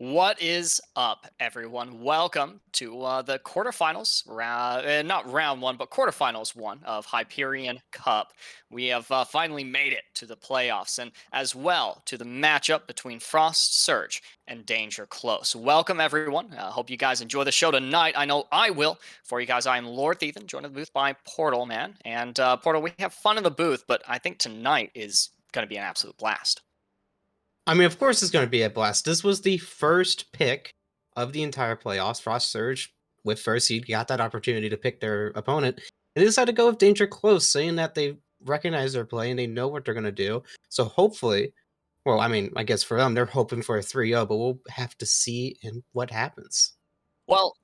What is up, everyone? Welcome to the quarterfinals, not round one, but quarterfinals one of Hyperion Cup. We have finally made it to the playoffs and as well to the matchup between Frost Surge and Danger Close. Welcome, everyone. Hope you guys enjoy the show tonight. I know I will. For you guys, I am Lord Thiethan, joined in the booth by Portal Man. And Portal, we have fun in the booth, but I think tonight is going to be an absolute blast. I mean, of course, it's going to be a blast. This was the first pick of the entire playoffs. Frost Surge, with first seed, got that opportunity to pick their opponent, and they decided to go with Danger Close, saying that they recognize their play and they know what they're going to do. So hopefully, well, I mean, I guess for them, they're hoping for a 3-0, but we'll have to see in what happens. Well,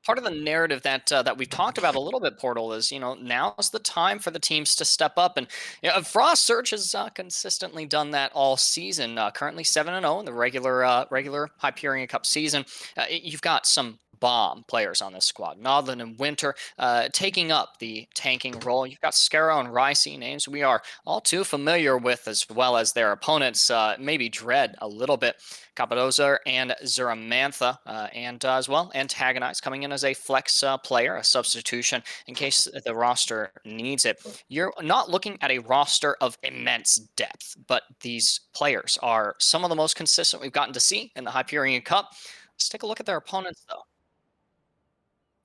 part of the narrative that we've talked about a little bit, Portal, is now's the time for the teams to step up, and Frost Search has consistently done that all season. Currently 7-0 in the regular Hyperion Cup season. You've got some bomb players on this squad. Nodlin and Winter taking up the tanking role. You've got Scarrow and Ricey, names we are all too familiar with, as well as their opponents maybe dread a little bit. Cappadocia and Zuramantha, and as well Antagonize coming in as a flex player, a substitution in case the roster needs it. You're not looking at a roster of immense depth, but these players are some of the most consistent we've gotten to see in the Hyperion Cup. Let's take a look at their opponents, though.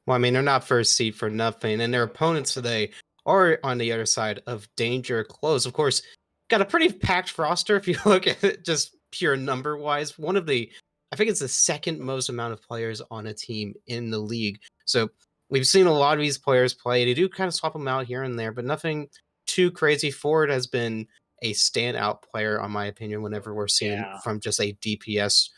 Well, I mean, they're not first seed for nothing, and their opponents today are on the other side of Danger Close. Of course, got a pretty packed roster if you look at it just pure number wise. I think it's the second most amount of players on a team in the league. So we've seen a lot of these players play. They do kind of swap them out here and there, but nothing too crazy. Ford has been a standout player, on my opinion, whenever we're seeing Yeah. from just a DPS,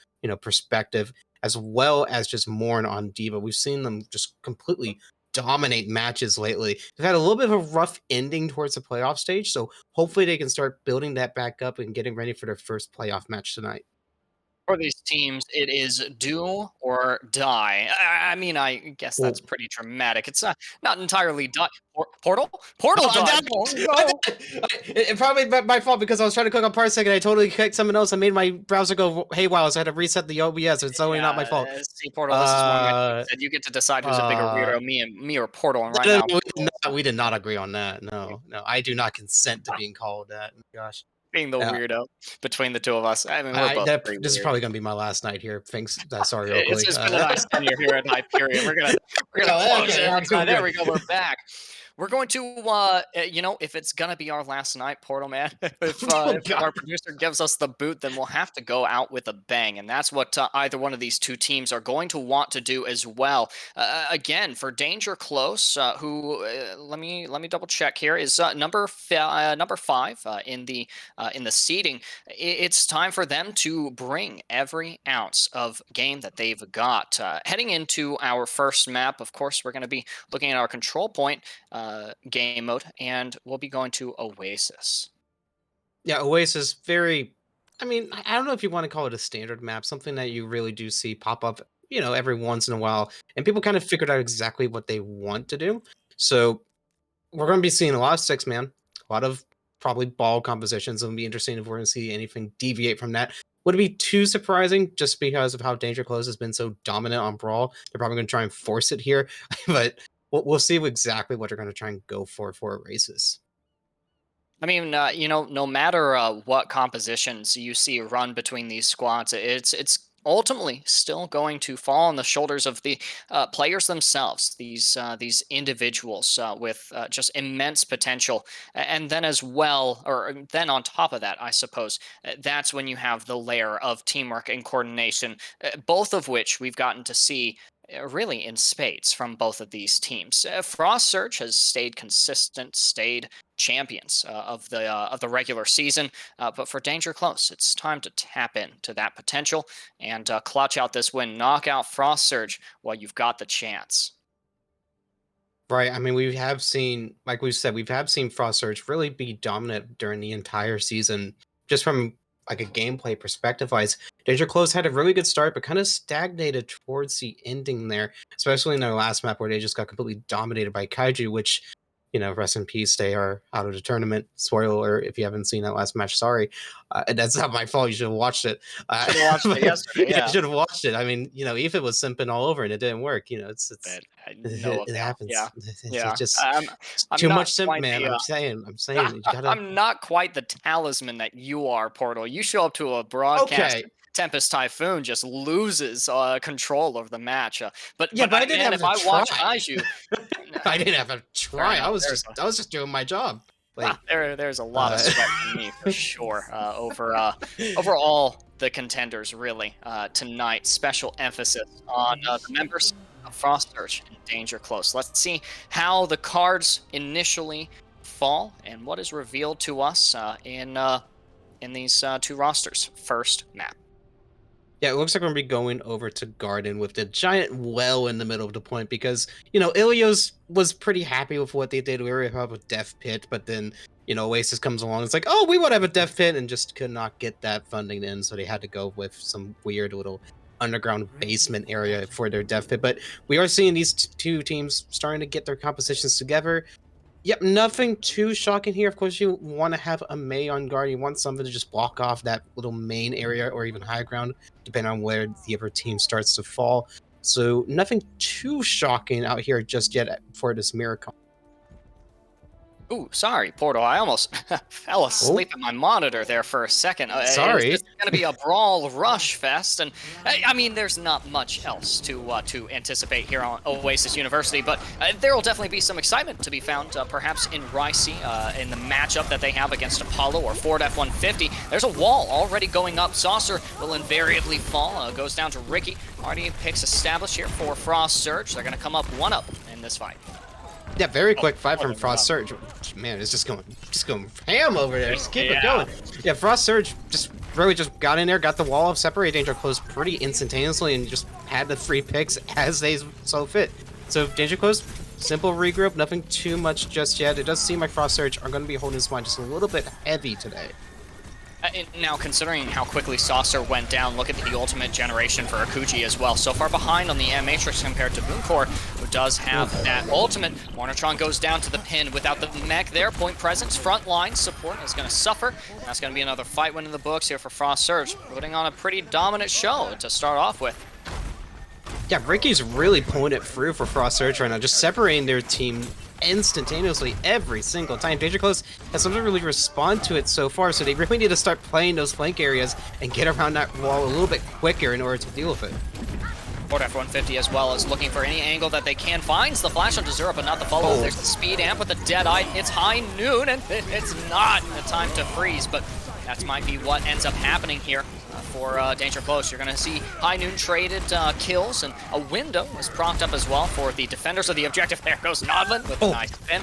perspective, as well as just Morn on Diva. We've seen them just completely dominate matches lately. They've had a little bit of a rough ending towards the playoff stage, so hopefully they can start building that back up and getting ready for their first playoff match tonight. For these teams, it is do or die. I mean, I guess Well, that's pretty dramatic. It's not entirely die. Portal? no, Portal I'm died. done. Oh, I'm no. done. It probably my fault because I was trying to cook on Parsec and I totally clicked something else and made my browser go haywire, so I had to reset the OBS. It's totally not my Yeah, fault. see, Portal, this is one of my things Uh, that you get to decide who's a bigger uh, weirdo, me or Portal, and right no, now, no, Portal is we did not agree on that. No, no, I do not consent to being called that. Gosh. being the Yeah, weirdo between the two of us. I mean, we're both pretty this is weird. probably gonna be my last night here. Thanks. Sorry, It's Oakley. it's been a nice tenure here at Hyperion. We're gonna Yeah, close it okay, out we're tonight. There good. we go. We're back. We're going to, if it's gonna be our last night, Portal Man, Oh if god. our producer gives us the boot, then we'll have to go out with a bang, and that's what either one of these two teams are going to want to do as well. Again, for Danger Close, who let me double check here, is number five in the seeding. It's time for them to bring every ounce of game that they've got. Heading into our first map, of course, we're going to be looking at our control point game mode, and we'll be going to Oasis. Yeah, Oasis very. I mean, I don't know if you want to call it a standard map, something that you really do see pop up, every once in a while, and people kind of figured out exactly what they want to do. So we're going to be seeing a lot of six man, a lot of probably ball compositions. It'll be interesting if we're going to see anything deviate from that. Would it be too surprising just because of how Danger Close has been so dominant on Brawl? They're probably going to try and force it here, but we'll see exactly what they're going to try and go for races. I mean, no matter what compositions you see run between these squads, it's ultimately still going to fall on the shoulders of the players themselves. These individuals with just immense potential, and then as well, or then on top of that, I suppose that's when you have the layer of teamwork and coordination, both of which we've gotten to see really in spades from both of these teams. Frost Surge has stayed consistent, stayed champions of the regular season, but for Danger Close, it's time to tap into that potential and clutch out this win, knock out Frost Surge while you've got the chance. Right. I mean, we have seen, like we've said, we've have seen Frost Surge really be dominant during the entire season, just from like a gameplay perspective wise. Danger Close had a really good start, but kind of stagnated towards the ending there, especially in their last map where they just got completely dominated by Kaiju, which rest in peace. They are out of the tournament. Spoiler if you haven't seen that last match, sorry. That's not my fault. You should have watched it. Should have watched it But yesterday. yeah, you Yeah, should have watched it. I mean, Ethan was simping all over and it didn't work. but no It avail. Yeah, happens. It yeah. just it's I'm too not much simp, quite man. the I'm saying you gotta. I'm not quite the talisman that you are, Portal. You show up to a broadcast, Okay, Tempest Typhoon just loses control of the match. yeah, but I didn't man, have if to I watch try. Kaiju, I didn't have to fair try. I enough. was just I was just doing my job. Like, There's a lot of uh, sweat from me for sure over all the contenders really tonight. Special emphasis on the members of Frost Search and Danger Close. Let's see how the cards initially fall and what is revealed to us in these two rosters. First map. yeah, it looks like we're gonna be going over to Garden with the giant well in the middle of the point because Ilios was pretty happy with what they did. We were about with Death Pit, but then Oasis comes along. It's like, oh, we want to have a Death Pit, and just could not get that funding in, so they had to go with some weird little underground basement area for their Death Pit. But we are seeing these two teams starting to get their compositions together. Yep, nothing too shocking here. Of course, you want to have a Mei on guard. You want something to just block off that little main area or even high ground, depending on where the other team starts to fall. So nothing too shocking out here just yet for this miracle. Ooh, sorry, Portal. I almost fell Oh, asleep at my monitor there for a second. Is sorry. this going to be a brawl rush fest? And I mean, there's not much else to anticipate here on Oasis University, but there will definitely be some excitement to be found, perhaps in Ricey, in the matchup that they have against Apollo or Ford F-150. There's a wall already going up. Saucer will invariably fall. Goes down to Ricky. Already picks established here for Frost Surge. They're going to come up 1-up in this fight. Yeah, very quick fight from Whatever, Frost Surge. Man, it's just going ham over there. Just keep it going. Yeah, Frost Surge just really just got in there, got the wall of separate Danger Close pretty instantaneously, and just had the free picks as they so fit. So Danger Close, simple regroup, nothing too much just yet. It does seem like Frost Surge are going to be holding this line just a little bit heavy today. Now, considering how quickly Saucer went down, look at the ultimate generation for Akuji as well. So far behind on the M Matrix compared to Booncore, who does have that ultimate. Warnertron goes down to the pin without the mech there. Point presence, front line support is going to suffer. That's going to be another fight win in the books here for Frost Surge, putting on a pretty dominant show to start off with. Yeah, Ricky's really pulling it through for Frost Surge right now, just separating their team instantaneously every single time. Danger Close has something to really respond to it so far, so they really need to start playing those flank areas and get around that wall a little bit quicker in order to deal with it. Ford F-150 as well as looking for any angle that they can. Finds the flash onto Zero, but not the follow. There's the speed amp with the Deadeye. It's high noon, and it's not the time to freeze, but that might be what ends up happening here for Danger Close. You're going to see high noon traded kills, and a window is propped up as well for the defenders of the objective. There goes Nodlin with a nice pin.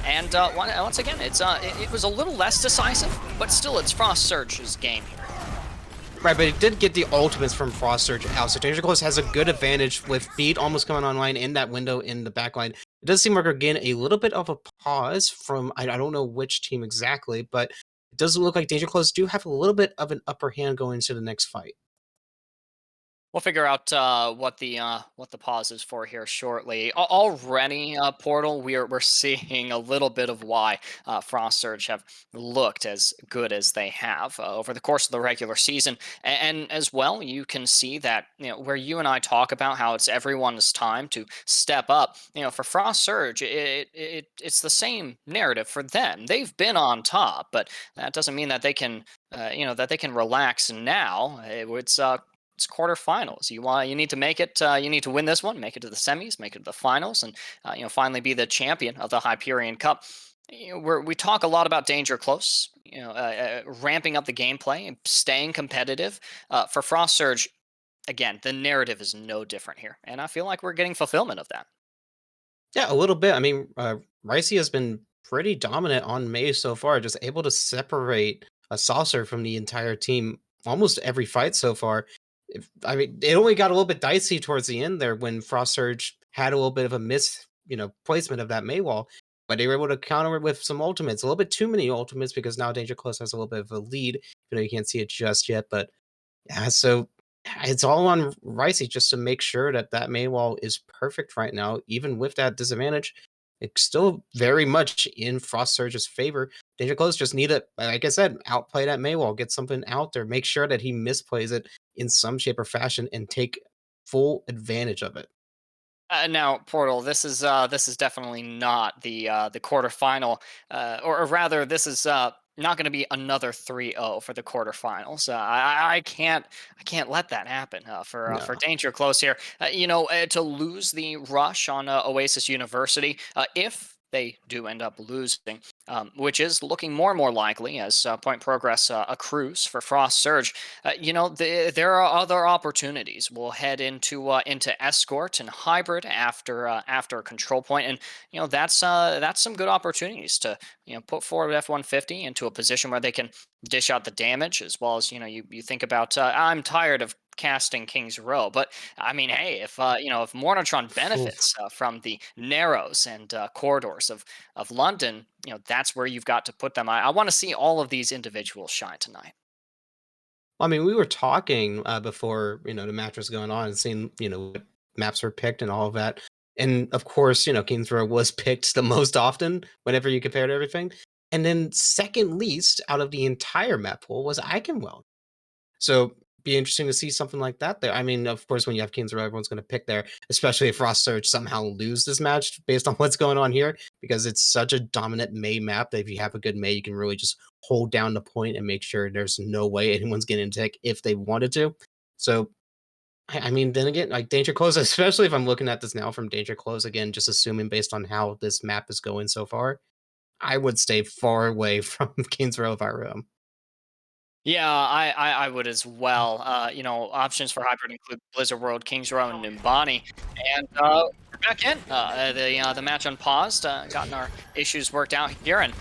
And once again, it was a little less decisive, but still it's Frost Surge's game here. Right, but it did get the ultimates from Frost Surge out, so Danger Close has a good advantage with Beat almost coming online in that window in the back line. It does seem like we're getting a little bit of a pause from, I don't know which team exactly, but it does look like Danger Close do have a little bit of an upper hand going into the next fight. We'll figure out what the pause is for here shortly. Already, Portal, we're seeing a little bit of why Frost Surge have looked as good as they have over the course of the regular season, and as well, you can see that where you and I talk about how it's everyone's time to step up. For Frost Surge, it's the same narrative for them. They've been on top, but that doesn't mean that they can that they can relax now. It's quarterfinals. You need to make it. You need to win this one, make it to the semis, make it to the finals, and finally be the champion of the Hyperion Cup. We talk a lot about Danger Close, ramping up the gameplay and staying competitive. For Frost Surge, again, the narrative is no different here, and I feel like we're getting fulfillment of that. Yeah, a little bit. I mean, Ricey has been pretty dominant on May so far, just able to separate a saucer from the entire team almost every fight so far. I mean, it only got a little bit dicey towards the end there when Frost Surge had a little bit of a placement of that May wall, but they were able to counter it with some ultimates. A little bit too many ultimates because now Danger Close has a little bit of a lead. You can't see it just yet, but yeah, so it's all on Ricey just to make sure that that May wall is perfect right now, even with that disadvantage. it's still very much in Frost Surge's favor. Danger Close just need to, like I said, outplay that Maywall, get something out there, make sure that he misplays it in some shape or fashion, and take full advantage of it. Now, Portal, this is definitely not the quarterfinal, or rather, this is not going to be another 3-0 for the quarterfinals. I can't let that happen for No. Danger Close here. To lose the rush on Oasis University, if they do end up losing, which is looking more and more likely as point progress accrues for Frost Surge. There are other opportunities. We'll head into Escort and Hybrid after Control Point, and that's some good opportunities to put forward F-150 into a position where they can dish out the damage, as well as you think about. I'm tired of casting King's Row, but I mean, hey, if Mornotron Oof. benefits from the narrows and corridors of London, that's where you've got to put them. I want to see all of these individuals shine tonight. I mean, we were talking before the match was going on and seeing what maps were picked and all of that. And of course, King's Row was picked the most often whenever you compared everything. And then second least out of the entire map pool was Iconwell. So be interesting to see something like that there. I mean, of course, when you have Kings Row, everyone's going to pick there, especially if Frost Surge somehow lose this match based on what's going on here, because it's such a dominant May map that if you have a good May, you can really just hold down the point and make sure there's no way anyone's getting to tech if they wanted to. So, I mean, then again, like Danger Close, especially if I'm looking at this now from Danger Close again, just assuming based on how this map is going so far, I would stay far away from Kings Row if I were him. Yeah, I would as well. Options for hybrid include Blizzard World, Kings Row, and Numbani. And we're back in. The match unpaused, gotten our issues worked out here, and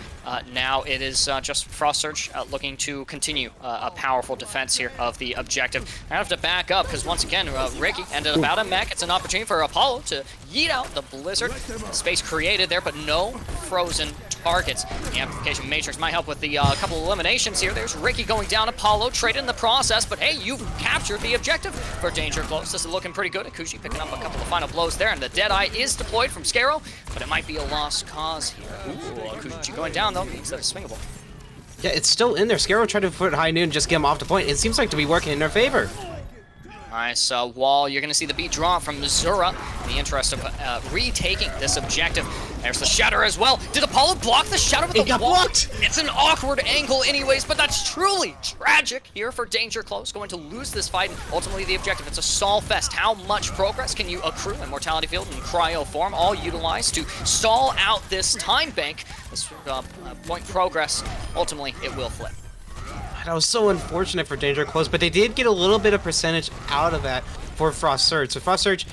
now it is just Frost Surge looking to continue a powerful defense here of the objective. I have to back up because once again, Ricky ended up out of mech. It's an opportunity for Apollo to yeet out the Blizzard. Space created there, but no frozen targets. The Amplification Matrix might help with the couple eliminations here. There's Ricky going down, Apollo traded in the process, but hey, you've captured the objective for Danger Close. This is looking pretty good. Akushi picking up a couple of final blows there, and the Deadeye is deployed from Scarrow, but it might be a lost cause here. Ooh, Akushi going down though means that it's swingable. Yeah, it's still in there. Scarrow tried to put high noon, just get him off the point. It seems like to be working in their favor. Nice wall. You're going to see the beat draw from Missouri in the interest of retaking this objective. There's the Shatter as well. Did Apollo block the Shatter with the wall? Blocked. It's an awkward angle anyways, but that's truly tragic here for Danger Close. Going to lose this fight. Ultimately, the objective, it's a stall fest. How much progress can you accrue? Immortality Field and Cryo Form all utilized to stall out this time bank. This point progress, ultimately, it will flip. That was so unfortunate for Danger Close, but they did get a little bit of percentage out of that for Frost Surge. So Frost Surge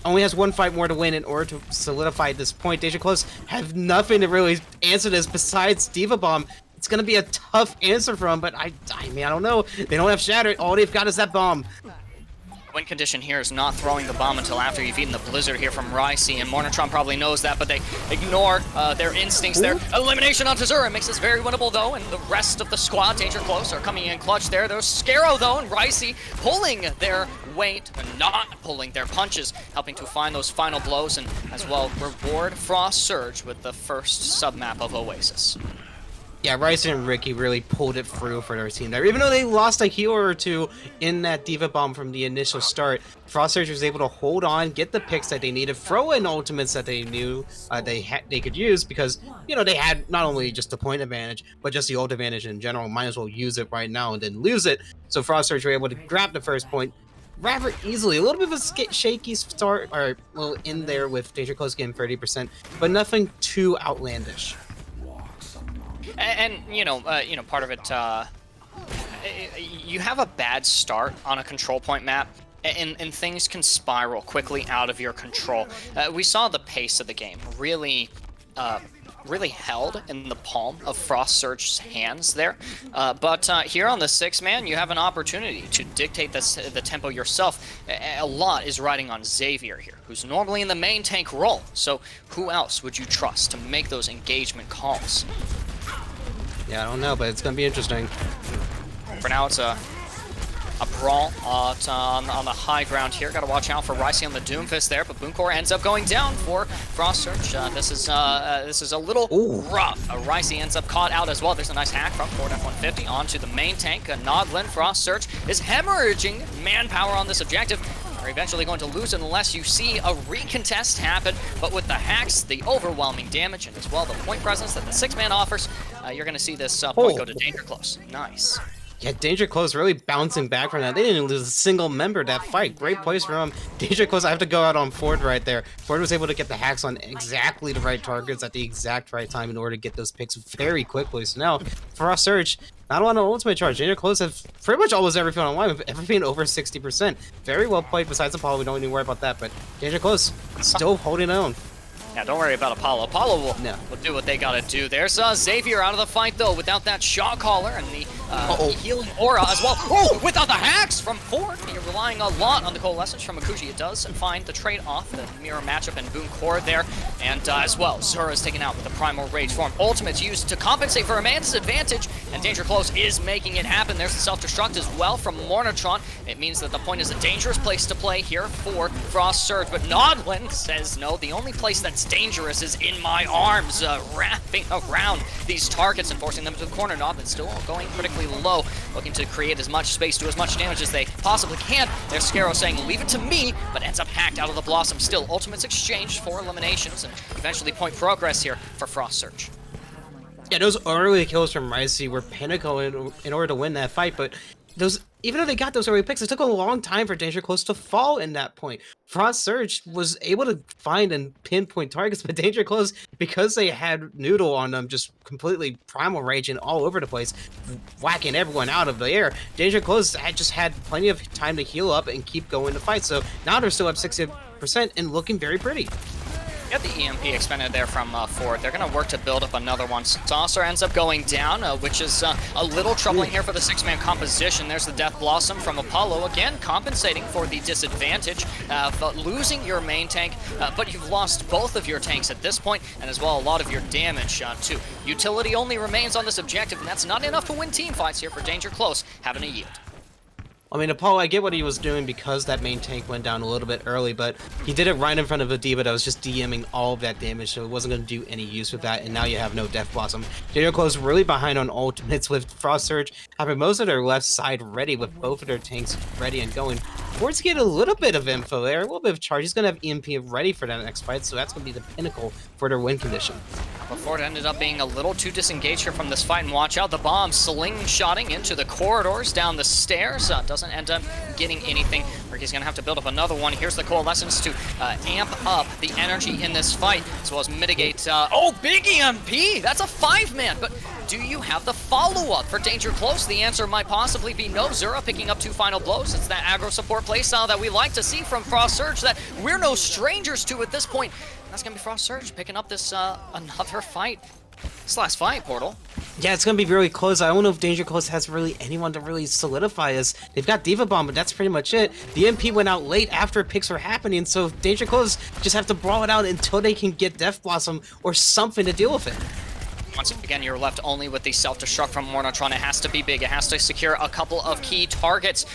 only has one fight more to win in order to solidify this point. Danger Close have nothing to really answer this besides Diva Bomb. It's going to be a tough answer for them, but I mean, I don't know. They don't have Shatter. All they've got is that bomb. Win condition here is not throwing the bomb until after you've eaten the Blizzard here from Ricey, and Mornotron probably knows that, but they ignore their instincts there. Elimination onto Zura makes this very winnable though, and the rest of the squad, Danger Close, are coming in clutch there. There's Scarrow though, and Ricey pulling their weight, and not pulling their punches, helping to find those final blows, and as well reward Frost Surge with the first submap of Oasis. Yeah, Rice and Ricky really pulled it through for their team there. Even though they lost a healer or two in that Diva Bomb from the initial start, Frost Surge was able to hold on, get the picks that they needed, throw in ultimates that they knew they could use because, they had not only just the point advantage, but just the ult advantage in general. Might as well use it right now and then lose it. So Frost Surge were able to grab the first point rather easily. A little bit of a shaky start, or well, in there with Danger Close getting 30%, but nothing too outlandish. And part of it, you have a bad start on a control point map, and things can spiral quickly out of your control. We saw the pace of the game really held in the palm of Frost Surge's hands there. But here on the 6-man, you have an opportunity to dictate the tempo yourself. A lot is riding on Xavier here, who's normally in the main tank role. So who else would you trust to make those engagement calls? Yeah, I don't know, but it's going to be interesting. For now, it's a a brawl on the high ground here. Got to watch out for Ricey on the Doomfist there, but Booncore ends up going down for Frost Surge. This is a little Ooh. rough. Ricey ends up caught out as well. There's a nice hack from Ford F-150 onto the main tank. Nodlin, Frost Surge is hemorrhaging manpower on this objective. Are eventually going to lose unless you see a recontest happen, but with the hacks, the overwhelming damage, and as well the point presence that the 6-man offers, you're going to see this point go to danger close. Nice. Yeah, Danger Close really bouncing back from that. They didn't lose a single member that fight. Great place from him. Danger Close, I have to go out on Ford right there. Ford was able to get the hacks on exactly the right targets at the exact right time in order to get those picks very quickly. So now, for our Surge, not a lot of ultimate charge. Danger Close has pretty much almost everything online, with everything over 60%. Very well played besides Apollo. We don't need to worry about that, but Danger Close still holding on. Yeah, don't worry about Apollo. Apollo will No. do what they gotta do. There's Xavier out of the fight, though, without that shot caller and the healing aura as well. Oh, without the hacks from Ford. You're relying a lot on the coalescence from Akuji. It does find the trade-off, the mirror matchup, and Boon Core there. And as well, Zura is taken out with the Primal Rage form. Ultimate's used to compensate for a man's advantage, and Danger Close is making it happen. There's the self-destruct as well from Mornatron. It means that the point is a dangerous place to play here for Frost Surge, but Nodlin says no, the only place that's dangerous is in my arms, wrapping around these targets and forcing them to the corner. Nodlin still going critically low, looking to create as much space, do as much damage as they possibly can. There's Scaro saying, leave it to me, but ends up hacked out of the Blossom. Still, ultimates exchanged for eliminations, and eventually point progress here for Frost Surge. Yeah, those early kills from Ricey were pinnacle in order to win that fight, but those, even though they got those early picks, it took a long time for Danger Close to fall in that point. Frost Surge was able to find and pinpoint targets, but Danger Close, because they had Noodle on them, just completely primal raging all over the place, whacking everyone out of the air. Danger Close had just had plenty of time to heal up and keep going to fight, so now they're still up 60% and looking very pretty. Get the EMP expended there from Ford. They're going to work to build up another one. Saucer ends up going down, which is a little troubling here for the 6-man composition. There's the Death Blossom from Apollo, again compensating for the disadvantage of losing your main tank, but you've lost both of your tanks at this point, and as well a lot of your damage too. Utility only remains on this objective, and that's not enough to win team fights here for Danger Close, having a yield. I mean, Apollo, I get what he was doing because that main tank went down a little bit early, but he did it right in front of a D.Va that was just DMing all of that damage, so it wasn't going to do any use with that, and now you have no Death Blossom. Danger Close really behind on ultimates with Frost Surge, having most of their left side ready with both of their tanks ready and going. Ford's getting a little bit of info there, a little bit of charge. He's going to have EMP ready for that next fight, so that's going to be the pinnacle for their win condition. But Ford ended up being a little too disengaged here from this fight, and watch out, the bomb slingshotting into the corridors down the stairs. Doesn't end up getting anything. Ricky's going to have to build up another one. Here's the coalescence to amp up the energy in this fight, as well as mitigate... oh, big EMP! That's a 5-man, but do you have the follow-up for Danger Close? The answer might possibly be no. Zura picking up 2 final blows. It's that aggro support playstyle that we like to see from Frost Surge that we're no strangers to at this point. That's going to be Frost Surge picking up this another fight. This last fight, Portal. Yeah, it's going to be really close. I don't know if Danger Close has really anyone to really solidify us. They've got D.Va Bomb, but that's pretty much it. The MP went out late after picks were happening, so Danger Close just have to brawl it out until they can get Death Blossom or something to deal with it. Once again, you're left only with the self-destruct from Mornatron. It has to be big. It has to secure a couple of key targets.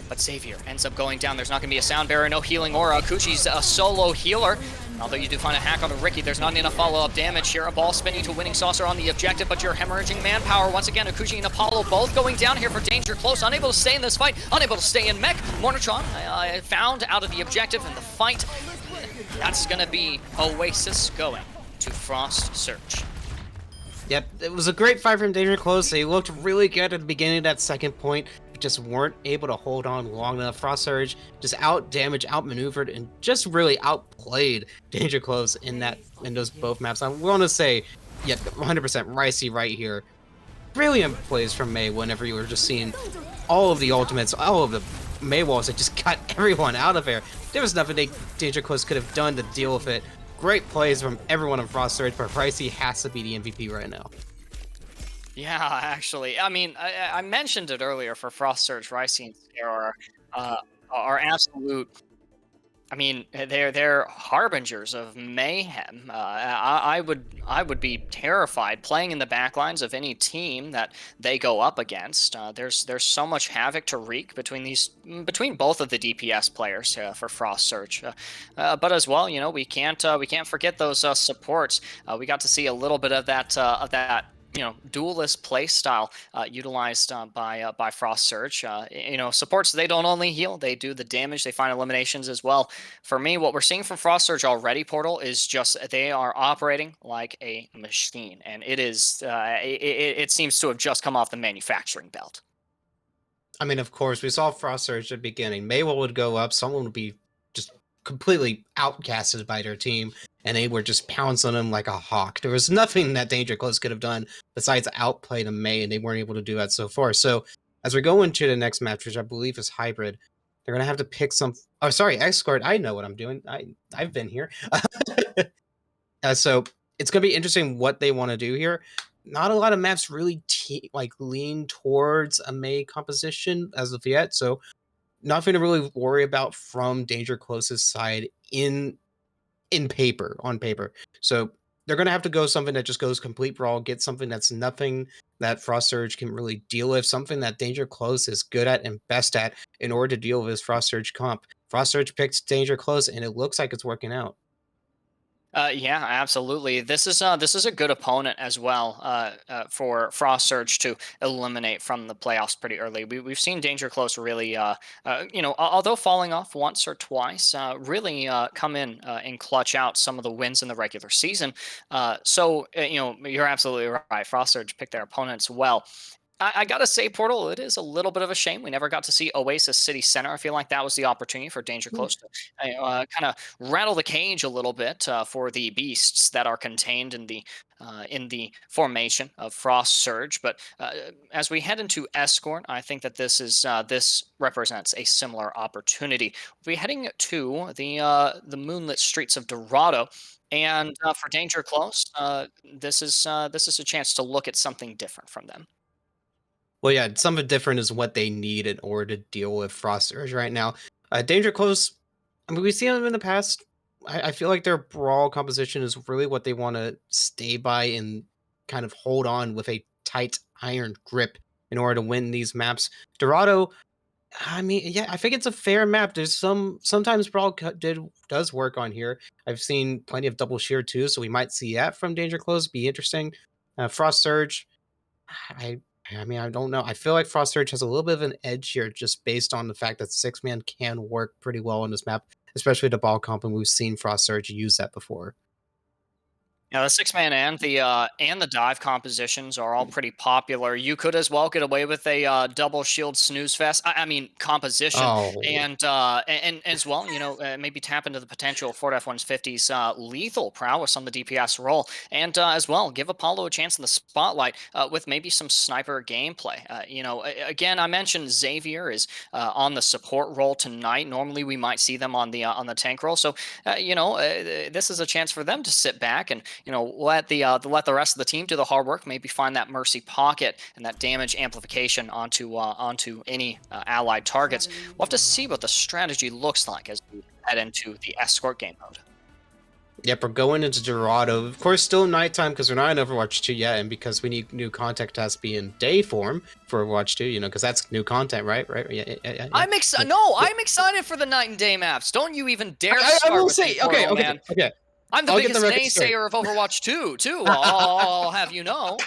But Xavier ends up going down. There's not going to be a sound barrier, no healing aura. Akuchi's a solo healer. Although you do find a hack onto Ricky, there's not enough follow-up damage here. A ball spinning to winning saucer on the objective, but you're hemorrhaging manpower. Once again, Akuchi and Apollo both going down here for Danger Close. Unable to stay in this fight, unable to stay in mech. Mornatron found out of the objective in the fight. That's going to be Oasis going to Frost Surge. Yep, it was a great fight from Danger Close. They looked really good at the beginning of that second point, but just weren't able to hold on long enough. Frost Surge just out-damaged, out-maneuvered, and just really outplayed Danger Close in those both maps. I want to say, yeah, 100% Ricey right here. Brilliant plays from Mei whenever you were just seeing all of the ultimates, all of the Mei walls that just got everyone out of there. There was nothing Danger Close could have done to deal with it. Great plays from everyone in Frost Surge, but Ricey has to be the MVP right now. Yeah, actually. I mean, I mentioned it earlier for Frost Surge, Ricey and Scare are absolute I mean, they're harbingers of mayhem. I would be terrified playing in the backlines of any team that they go up against. There's so much havoc to wreak between between both of the DPS players for Frost Search, but as well, we can't forget those supports. We got to see a little bit of that duelist play style utilized by Frost Surge. Supports, they don't only heal, they do the damage, they find eliminations as well. For me, what we're seeing from Frost Surge already, Portal, is just they are operating like a machine, and it seems to have just come off the manufacturing belt. I mean, of course, we saw Frost Surge at the beginning. Maywell would go up, someone would be just completely outcasted by their team, and they were just pouncing them like a hawk. There was nothing that Danger Close could have done besides outplay the May, and they weren't able to do that so far. So, as we go into the next match, which I believe is Hybrid, they're gonna have to pick some. Oh, sorry, Escort. I know what I'm doing. I've been here. So it's going to be interesting what they want to do here. Not a lot of maps really like lean towards a May composition as of yet, so nothing to really worry about from Danger Close's side in paper on paper. So they're going to have to go something that just goes complete brawl, get something that's nothing that Frost Surge can really deal with, something that Danger Close is good at and best at in order to deal with his Frost Surge comp. Frost Surge picks Danger Close, and it looks like it's working out. Yeah, absolutely. This is a good opponent as well for Frost Surge to eliminate from the playoffs pretty early. We've seen Danger Close really, although falling off once or twice, really come in and clutch out some of the wins in the regular season. You're absolutely right. Frost Surge picked their opponents well. I gotta say, Portal, it is a little bit of a shame we never got to see Oasis City Center. I feel like that was the opportunity for Danger Close to kind of rattle the cage a little bit for the beasts that are contained in the formation of Frost Surge. But as we head into Escort, I think that this represents a similar opportunity. We'll be heading to the moonlit streets of Dorado. And for Danger Close, this is a chance to look at something different from them. Well, yeah, something different is what they need in order to deal with Frost Surge right now. Danger Close, I mean, we've seen them in the past. I feel like their brawl composition is really what they want to stay by and kind of hold on with a tight iron grip in order to win these maps. Dorado, I mean, yeah, I think it's a fair map. There's sometimes does work on here. I've seen plenty of double shear too, so we might see that from Danger Close. Be interesting. Frost Surge, I I mean, I don't know. I feel like Frost Surge has a little bit of an edge here just based on the fact that six man can work pretty well on this map, especially the ball comp, and we've seen Frost Surge use that before. Yeah, the six man and the dive compositions are all pretty popular. You could as well get away with a double shield snooze fest. I mean composition, Oh, and as well, maybe tap into the potential of Ford F-150's lethal prowess on the DPS role, and as well give Apollo a chance in the spotlight with maybe some sniper gameplay. Again, I mentioned Xavier is on the support role tonight. Normally, we might see them on the tank role, so this is a chance for them to sit back and let the rest of the team do the hard work. Maybe find that mercy pocket and that damage amplification onto any allied targets. We'll have to see what the strategy looks like as we head into the escort game mode. yep, we're going into Dorado. Of course, still nighttime because we're not in Overwatch 2 yet, and because we need new content to has to be in day form for Overwatch 2, because that's new content, right? Right? Yeah, yeah, yeah. Yeah. I'm excited. No, I'm excited for the night and day maps. Don't you even dare I start will with me, say, okay, Portal, okay, man. okay. I'm the I'll get biggest the record straight. naysayer of Overwatch 2, too. I'll have you know.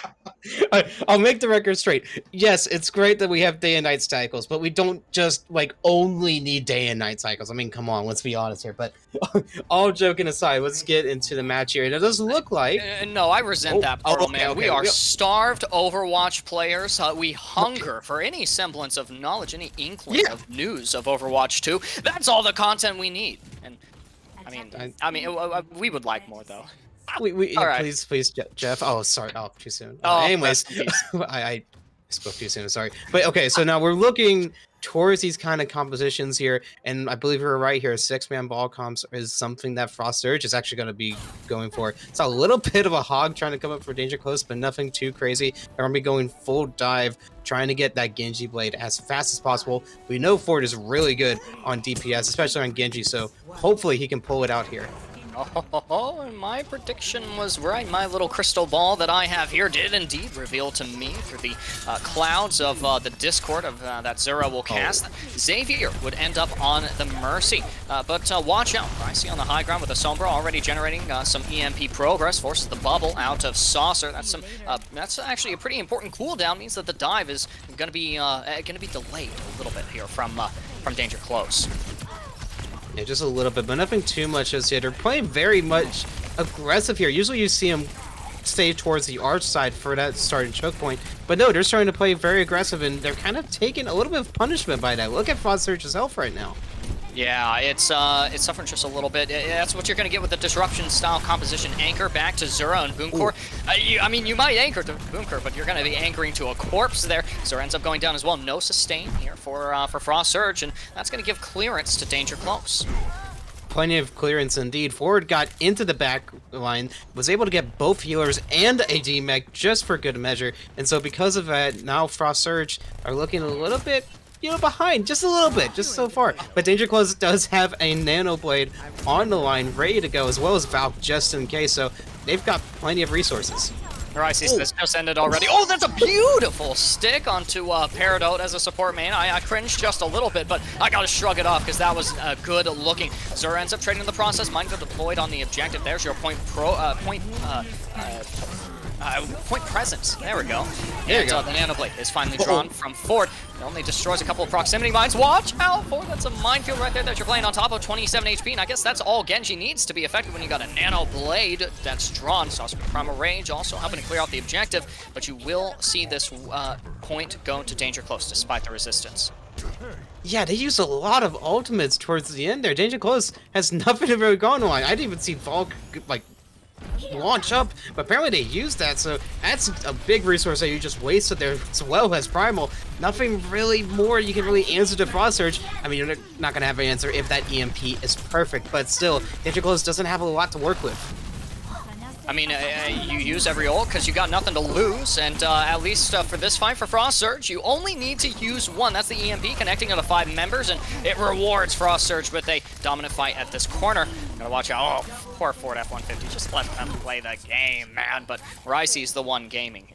I'll make the record straight. Yes, it's great that we have day and night cycles, but we don't just like only need day and night cycles. I mean, come on, let's be honest here. But all joking aside, let's get into the match here. And it does look like No, I resent that, Portal, okay, man. okay. We are starved Overwatch players. We hunger for any semblance of knowledge, any inkling Yeah. of news of Overwatch 2. That's all the content we need. And we would like more, though. We All right. please, Jeff. Oh, sorry. Oh, too soon. Oh, Anyways, rest in peace. I spoke too soon. Sorry, but okay. So now we're looking. towards these kind of compositions here. And I believe you're right here. 6-man ball comps is something that Frost Surge is actually going to be going for. It's a little bit of a hog trying to come up for Danger Close, but nothing too crazy. They're going to be going full dive, trying to get that Genji blade as fast as possible. We know Ford is really good on DPS, especially on Genji, so hopefully he can pull it out here. Oh, and my prediction was right. My little crystal ball that I have here did indeed reveal to me through the clouds of the Discord of that Zero will cast. Xavier would end up on the Mercy, but watch out. I see on the high ground with the Sombra already generating some EMP progress, forces the bubble out of Saucer. That's some. That's actually a pretty important cooldown. Means that the dive is going to be delayed a little bit here from Danger Close. Yeah, just a little bit, but nothing too much as yet. They're playing very much aggressive here. Usually you see them stay towards the arch side for that starting choke point, but no, they're starting to play very aggressive, and they're kind of taking a little bit of punishment by that. Look at Frost Surge's health right now. Yeah, it's suffering just a little bit. That's what you're going to get with the disruption-style composition. Anchor back to Zura and Boomcore. I mean, you might anchor to Boomcore, but you're going to be anchoring to a corpse there. Zura ends up going down as well. No sustain here for Frost Surge, and that's going to give clearance to Danger Close. Plenty of clearance indeed. Forward got into the back line, was able to get both healers and a D-Mech just for good measure, and so because of that, now Frost Surge are looking a little bit behind, just a little bit, just so far. But Danger Close does have a Nano Blade on the line, ready to go, as well as Valk just in case, so they've got plenty of resources. Rice's this just ended already. Oh, that's a beautiful stick onto Peridot as a support main. I cringed just a little bit, but I gotta shrug it off because that was good looking. Zura ends up trading in the process. Mindful deployed on the objective. There's your point presence. There we go. There And you go. the Nano Blade is finally drawn from Ford. It only destroys a couple of proximity mines. Watch out, Ford. That's a minefield right there that you're playing on top of 27 HP. And I guess that's all Genji needs to be effective when you got a Nano Blade that's drawn. Saucer Primal Rage also helping to clear out the objective. But you will see this point go to Danger Close despite the resistance. Yeah, they used a lot of ultimates towards the end there. Danger Close has nothing to really go on. I didn't even see Valk, like, launch up, but apparently they used that, so that's a big resource that you just wasted there, as well as Primal. Nothing really more you can really answer to Frost Surge. I mean, you're not going to have an answer if that EMP is perfect, but still, Danger Close doesn't have a lot to work with. I mean, you use every ult because you got nothing to lose, and at least for this fight for Frost Surge, you only need to use one. That's the EMP connecting to the 5 members, and it rewards Frost Surge with a dominant fight at this corner. Gotta watch out. Oh, poor Ford F-150. Just let them play the game, man. But Ricey's the one gaming.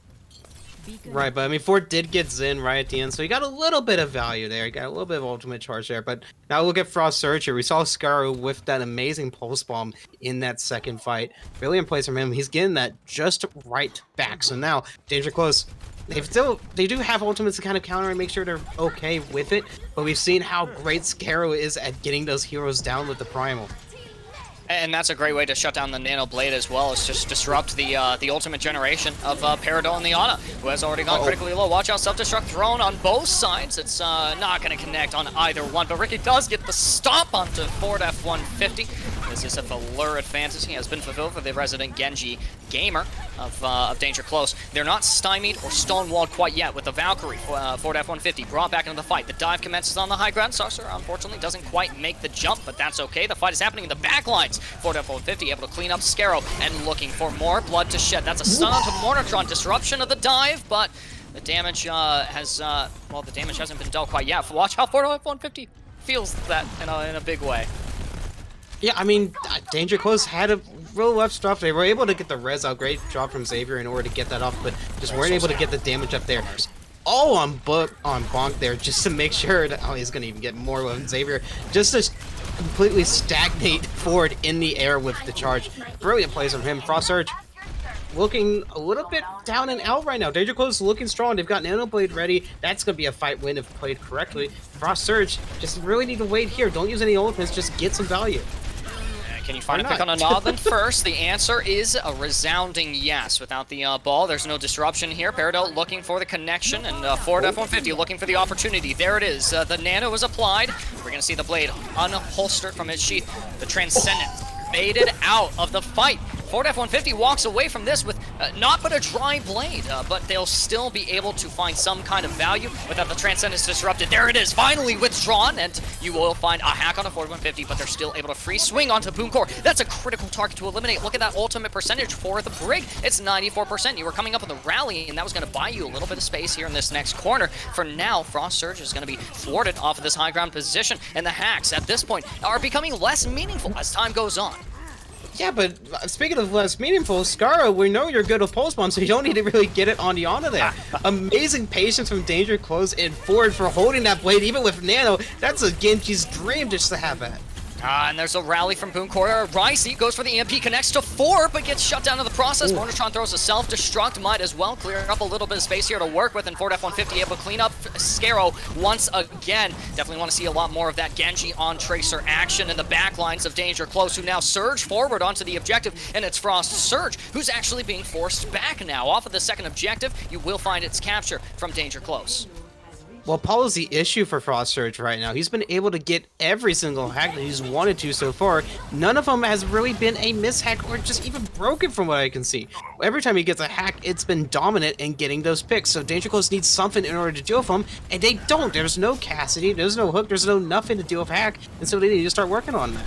Right, but I mean, Ford did get Zen right at the end, so he got a little bit of value there. He got a little bit of ultimate charge there, but now look at Frost Surge here. We saw Scarrow with that amazing Pulse Bomb in that second fight. Really in place from him. He's getting that just right back. So now, Danger Close, they do have ultimates to kind of counter and make sure they're okay with it, but we've seen how great Scarrow is at getting those heroes down with the Primal. And that's a great way to shut down the Nano Blade as well, is just disrupt the ultimate generation of Peridot and the Ana, who has already gone critically low. Watch out, self-destruct thrown on both sides. It's not going to connect on either one, but Ricky does get the stop onto Ford F-150. This is if a lurid fantasy has been fulfilled for the resident Genji gamer of Danger Close. They're not stymied or stonewalled quite yet with the Valkyrie. Ford F-150 brought back into the fight. The dive commences on the high ground. Saucer, unfortunately, doesn't quite make the jump, but that's okay. The fight is happening in the back lines. Ford F-150 able to clean up Scarrow and looking for more blood to shed. That's a stun onto Mornitron. Disruption of the dive, but the damage the damage hasn't been dealt quite yet. Watch how Ford F-150 feels that in a big way. Yeah, I mean, Danger Close had a real rough stuff. They were able to get the res out. Great job from Xavier in order to get that off, but just weren't able to get the damage up there. All on Bonk there, just to make sure that, he's going to even get more with Xavier. Just to completely stagnate Ford in the air with the charge. Brilliant plays from him. Frost Surge looking a little bit down and out right now. Danger Close looking strong. They've got Nano Blade ready. That's going to be a fight win if played correctly. Frost Surge just really need to wait here. Don't use any ultimates. Just get some value. Can you find a pick on a Nodland first? The answer is a resounding yes. Without the ball, there's no disruption here. Peridot looking for the connection, and Ford F-150 looking for the opportunity. There it is. The Nano is applied. We're going to see the blade unholstered from its sheath. The Transcendent faded out of the fight. Ford F-150 walks away from this with not but a dry blade, but they'll still be able to find some kind of value without the Transcendence disrupted. There it is, finally withdrawn, and you will find a hack on a Ford 150, but they're still able to free swing onto Boomcore. That's a critical target to eliminate. Look at that ultimate percentage for the Brig. It's 94%. You were coming up with a rally, and that was going to buy you a little bit of space here in this next corner. For now, Frost Surge is going to be thwarted off of this high ground position, and the hacks at this point are becoming less meaningful as time goes on. Yeah, but speaking of less meaningful, Scarra, we know you're good with pulse bomb, so you don't need to really get it on Yana there. Amazing patience from Danger Close and Ford for holding that blade, even with Nano. That's a Genji's dream just to have that. And there's a rally from Boomcore. Ricey goes for the EMP, connects to 4, but gets shut down in the process. Mornitron throws a self-destruct, might as well clear up a little bit of space here to work with, and Ford F-150 able to clean up Scarrow once again. Definitely want to see a lot more of that Genji on Tracer action in the back lines of Danger Close, who now surge forward onto the objective, and it's Frost Surge, who's actually being forced back now. Off of the second objective, you will find its capture from Danger Close. Well, Apollo's the issue for Frost Surge right now. He's been able to get every single hack that he's wanted to so far. None of them has really been a mishack or just even broken from what I can see. Every time he gets a hack, it's been dominant in getting those picks. So Danger Close needs something in order to deal with him, and they don't. There's no Cassidy, there's no hook, there's no nothing to deal with hack, and so they need to start working on that.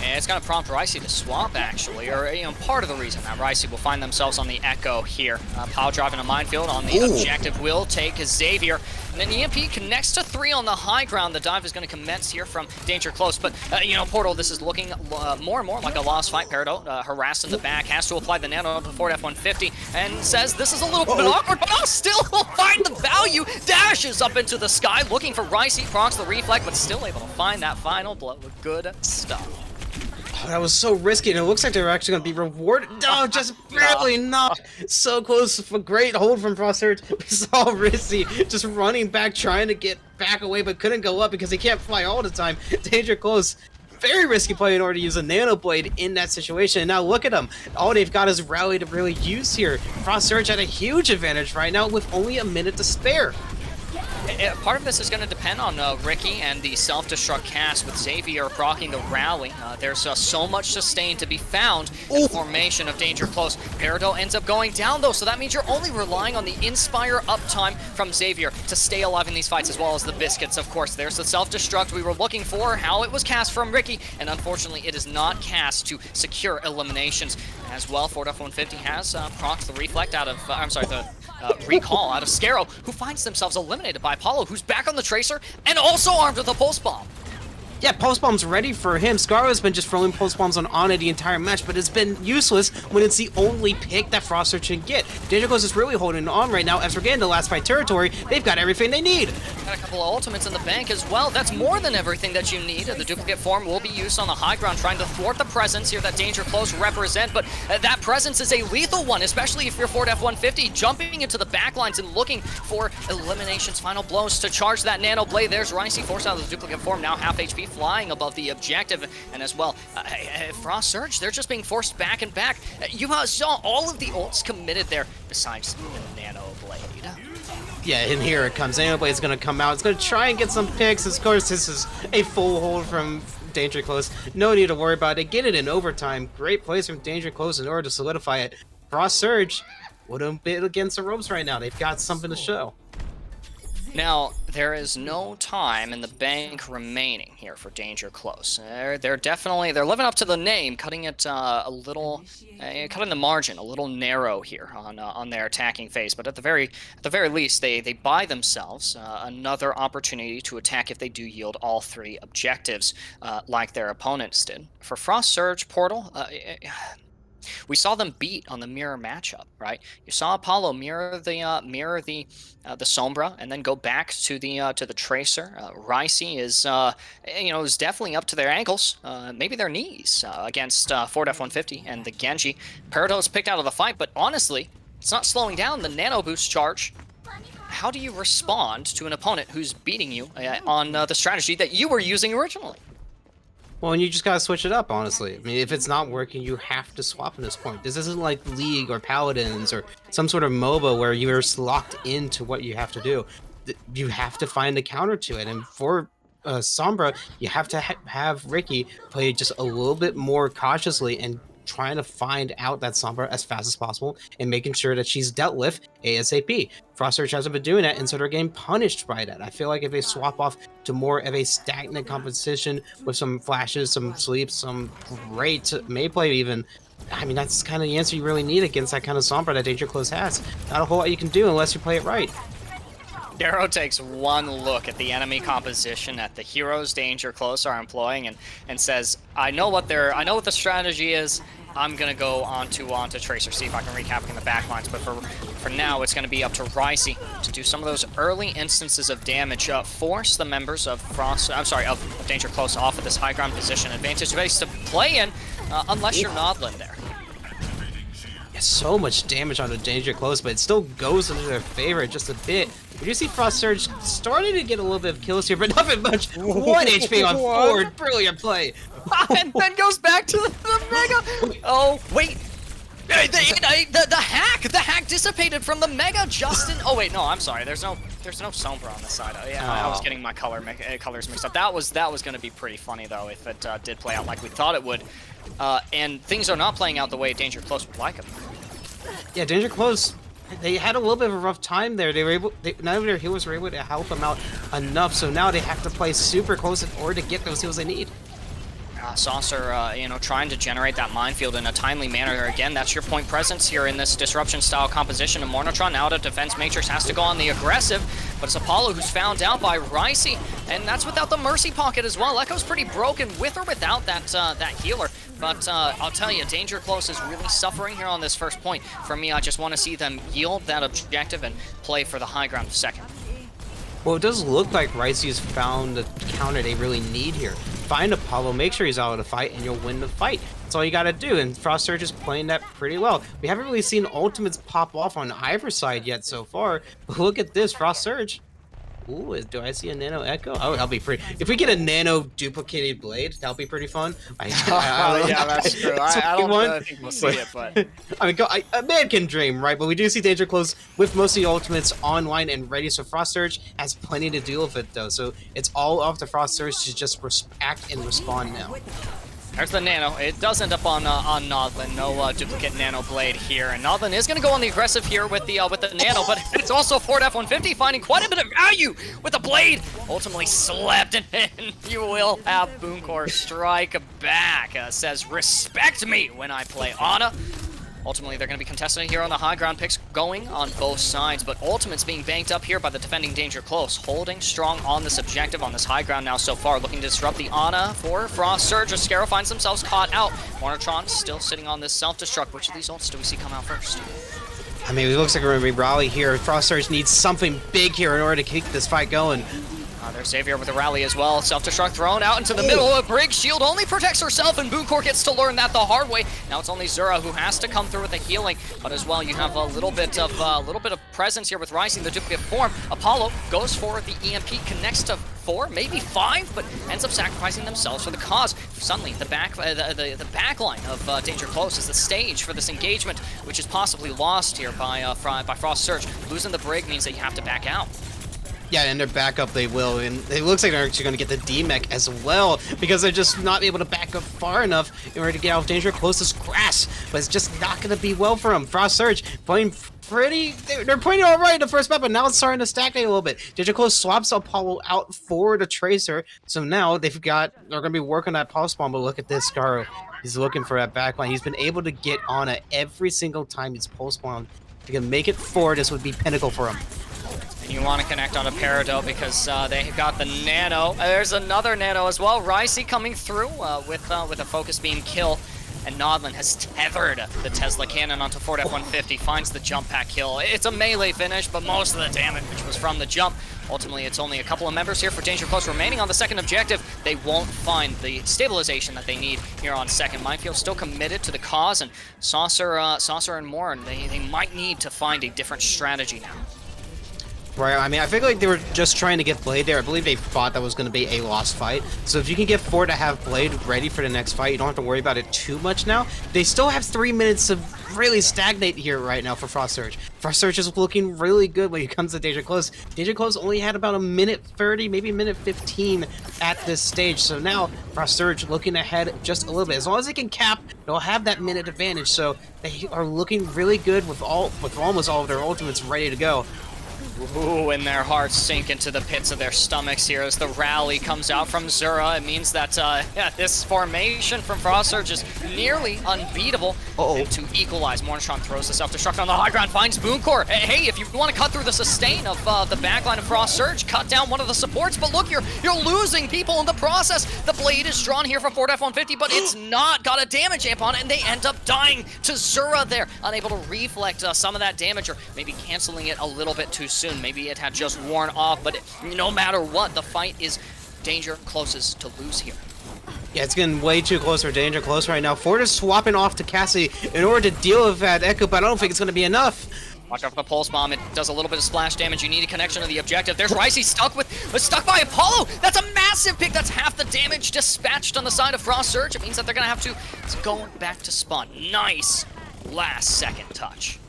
And it's going to prompt Ricey to swap, actually, or, part of the reason that Ricey will find themselves on the Echo here. Power driving a minefield on the objective will take Xavier. And then EMP connects to 3 on the high ground. The dive is going to commence here from Danger Close. But, Portal, this is looking more and more like a lost fight. Peridot, harassed in the back, has to apply the nano to Ford F-150 and says this is a little bit awkward, but still will find the value. Dashes up into the sky looking for Ricey, procs the reflect, but still able to find that final blow. Good stuff. Oh, that was so risky, and it looks like they're actually going to be rewarded. No, just barely not. So close. A great hold from Frost Surge. We saw Rissy just running back, trying to get back away, but couldn't go up because he can't fly all the time. Danger Close. Very risky play in order to use a Nano Blade in that situation. And now look at them. All they've got is Rally to really use here. Frost Surge had a huge advantage right now with only a minute to spare. Part of this is going to depend on Ricky and the self-destruct cast with Xavier proccing the rally. There's so much sustain to be found in the formation of Danger Close. Peridot ends up going down, though, so that means you're only relying on the Inspire uptime from Xavier to stay alive in these fights, as well as the Biscuits, of course. There's the self-destruct we were looking for, how it was cast from Ricky, and unfortunately it is not cast to secure eliminations. As well, Ford F-150 has procced the reflect out of, the recall out of Scarrow, who finds themselves eliminated by Apollo, who's back on the Tracer and also armed with a Pulse Bomb. Yeah, Pulse Bomb's ready for him. Scarra has been just throwing Pulse Bombs on Ana the entire match, but it's been useless when it's the only pick that Frost Surge can get. Danger Close is really holding on right now. As we're getting to last fight territory, they've got everything they need. Got a couple of ultimates in the bank as well. That's more than everything that you need. The duplicate form will be used on the high ground, trying to thwart the presence here that Danger Close represent, but that presence is a lethal one, especially if you're Ford F-150 jumping into the backlines and looking for eliminations, final blows to charge that Nano Blade. There's Ricey forced out of the duplicate form, now half HP, flying above the objective, and as well, Frost Surge, they're just being forced back and back. You saw all of the ults committed there, besides the Nano Blade. Yeah, and here it comes. Nano Blade's gonna come out. It's gonna try and get some picks. Of course, this is a full hold from Danger Close. No need to worry about it. Get it in overtime. Great plays from Danger Close in order to solidify it. Frost Surge would have been against the ropes right now. They've got something to show. Now, there is no time in the bank remaining here for Danger Close. They're definitely, they're living up to the name, cutting it a little, cutting the margin a little narrow here on their attacking phase. But at the very least, they buy themselves another opportunity to attack if they do yield all 3 objectives, like their opponents did. For Frost Surge, Portal, we saw them beat on the mirror matchup, right? You saw Apollo mirror the Sombra and then go back to the Tracer. Ricey is is definitely up to their ankles, maybe their knees, against Ford F-150 and the Genji. Peridot's picked out of the fight, but honestly, it's not slowing down the Nano Boost charge. How do you respond to an opponent who's beating you on the strategy that you were using originally? Well, and you just gotta switch it up, honestly. I mean, if it's not working, you have to swap at this point. This isn't like League or Paladins or some sort of MOBA where you're locked into what you have to do. You have to find a counter to it. And for Sombra, you have to have Ricky play just a little bit more cautiously and trying to find out that Sombra as fast as possible and making sure that she's dealt with ASAP. Frost Surge hasn't been doing that, and so they're getting punished by that. I feel like if they swap off to more of a stagnant competition with some flashes, some sleeps, some great melee even, I mean, that's kind of the answer you really need against that kind of Sombra that Danger Close has. Not a whole lot you can do unless you play it right. Darrow takes one look at the enemy composition that the heroes Danger Close are employing and says, I know what the strategy is. I'm gonna go onto Tracer, see if I can wreak havoc in the backlines. But for now, it's gonna be up to Ricey to do some of those early instances of damage, force the members of of Danger Close off of this high ground position. Advantage base to play in, unless you're Nodlin there. Yeah, so much damage on the Danger Close, but it still goes into their favor just a bit. We do see Frost Surge starting to get a little bit of kills here, but nothing much. 1 HP on Ford. Brilliant play. And then goes back to the Mega. Oh, wait. The hack dissipated from the Mega. Justin. Oh wait, no, I'm sorry. There's no Sombra on the side. I was getting my colors mixed up. That was going to be pretty funny though if it did play out like we thought it would. And things are not playing out the way Danger Close would like them. Yeah, Danger Close. They had a little bit of a rough time there. None of their healers were able to help them out enough, so now they have to play super close in order to get those heals they need. Saucer, trying to generate that minefield in a timely manner. Again, that's your point presence here in this disruption-style composition. And Mornotron out of Defense Matrix has to go on the aggressive, but it's Apollo who's found out by Ricey, and that's without the Mercy Pocket as well. Echo's pretty broken with or without that healer. But I'll tell you, Danger Close is really suffering here on this first point. For me, I just want to see them yield that objective and play for the high ground second. Well, it does look like Ricey has found the counter they really need here. Find Apollo, make sure he's out of the fight, and you'll win the fight. That's all you gotta do, and Frost Surge is playing that pretty well. We haven't really seen ultimates pop off on either side yet so far, but look at this, Frost Surge. Ooh, do I see a Nano Echo? Oh, that'll be pretty. If we get a Nano duplicated blade, that'll be pretty fun. Yeah, that's true. I don't think we'll see it, but I mean, a man can dream, right? But we do see Danger Close with most of the ultimates online and ready. So Frost Surge has plenty to deal with it, though. So it's all up to Frost Surge to just act and respond now. There's the Nano. It does end up on Nodlin. No duplicate Nano Blade here. And Nodlin is going to go on the aggressive here with the Nano, but it's also Ford F-150 finding quite a bit of value with the Blade. Ultimately slept, and you will have Booncore strike back. Says, respect me when I play Ana. Ultimately, they're going to be contesting here on the high ground picks going on both sides, but Ultimate's being banked up here by the defending Danger Close, holding strong on this objective on this high ground now so far, looking to disrupt the Ana for Frost Surge. Oscaro finds themselves caught out. Mornotron still sitting on this self-destruct. Which of these ults do we see come out first? I mean, it looks like we're going to be Raleigh here. Frost Surge needs something big here in order to keep this fight going. There's Xavier with a rally as well. Self-destruct thrown out into the middle. A Brig shield only protects herself, and Booncore gets to learn that the hard way. Now it's only Zura who has to come through with the healing, but as well you have a little bit of presence here with Ricey, the duplicate form. Apollo goes for the EMP, connects to 4, maybe 5, but ends up sacrificing themselves for the cause. Suddenly, the backline of Danger Close is the stage for this engagement, which is possibly lost here by Frost Surge. Losing the Brig means that you have to back out. Yeah, and their backup they will, and it looks like they're actually going to get the D-Mech as well, because they're just not able to back up far enough in order to get out of danger. Closest grass, but it's just not going to be well for them. Frost Surge playing pretty, they're playing all right in the first map, but now it's starting to stagnate a little bit. Danger Close swaps Apollo out for the Tracer, so now they're going to be working that pulse bomb, but look at this, Scaro. He's looking for that backline. He's been able to get on it every single time he's pulse bombed. If he can make it 4, this would be pinnacle for him. And you want to connect on a Peridot because they got the Nano. There's another Nano as well. Ricey coming through with a focus beam kill. And Nodlin has tethered the Tesla cannon onto Ford F-150, finds the jump pack kill. It's a melee finish, but most of the damage was from the jump. Ultimately, it's only a couple of members here for Danger Close remaining on the second objective. They won't find the stabilization that they need here on second. Minefield still committed to the cause, and Saucer and Morin, they might need to find a different strategy now. Right, I mean, I feel like they were just trying to get Blade there. I believe they thought that was going to be a lost fight. So if you can get 4 to have Blade ready for the next fight, you don't have to worry about it too much now. They still have 3 minutes of really stagnate here right now for Frost Surge. Frost Surge is looking really good when it comes to Danger Close. Danger Close only had about a minute 30, maybe a minute 15 at this stage. So now Frost Surge looking ahead just a little bit. As long as they can cap, they'll have that minute advantage. So they are looking really good with almost all of their ultimates ready to go. Ooh, and their hearts sink into the pits of their stomachs here as the rally comes out from Zura. It means that yeah, this formation from Frost Surge is nearly unbeatable. And to equalize, Mornishon throws the self-destruct on the high ground, finds Booncore. Hey, if you want to cut through the sustain of the backline of Frost Surge, cut down one of the supports, but look, you're losing people in the process. The blade is drawn here from 4F150, but it's not got a damage amp on it, and they end up dying to Zura there, unable to reflect some of that damage, or maybe canceling it a little bit too soon. Maybe it had just worn off, but no matter what, the fight is Danger Closest to lose here. Yeah, it's getting way too close for Danger Close right now. Ford is swapping off to Cassie in order to deal with that Echo, but I don't think it's going to be enough. Watch out for the Pulse Bomb. It does a little bit of splash damage. You need a connection to the objective. There's Ricey stuck by Apollo. That's a massive pick. That's half the damage dispatched on the side of Frost Surge. It means that they're going to have to go back to spawn. Nice last second touch.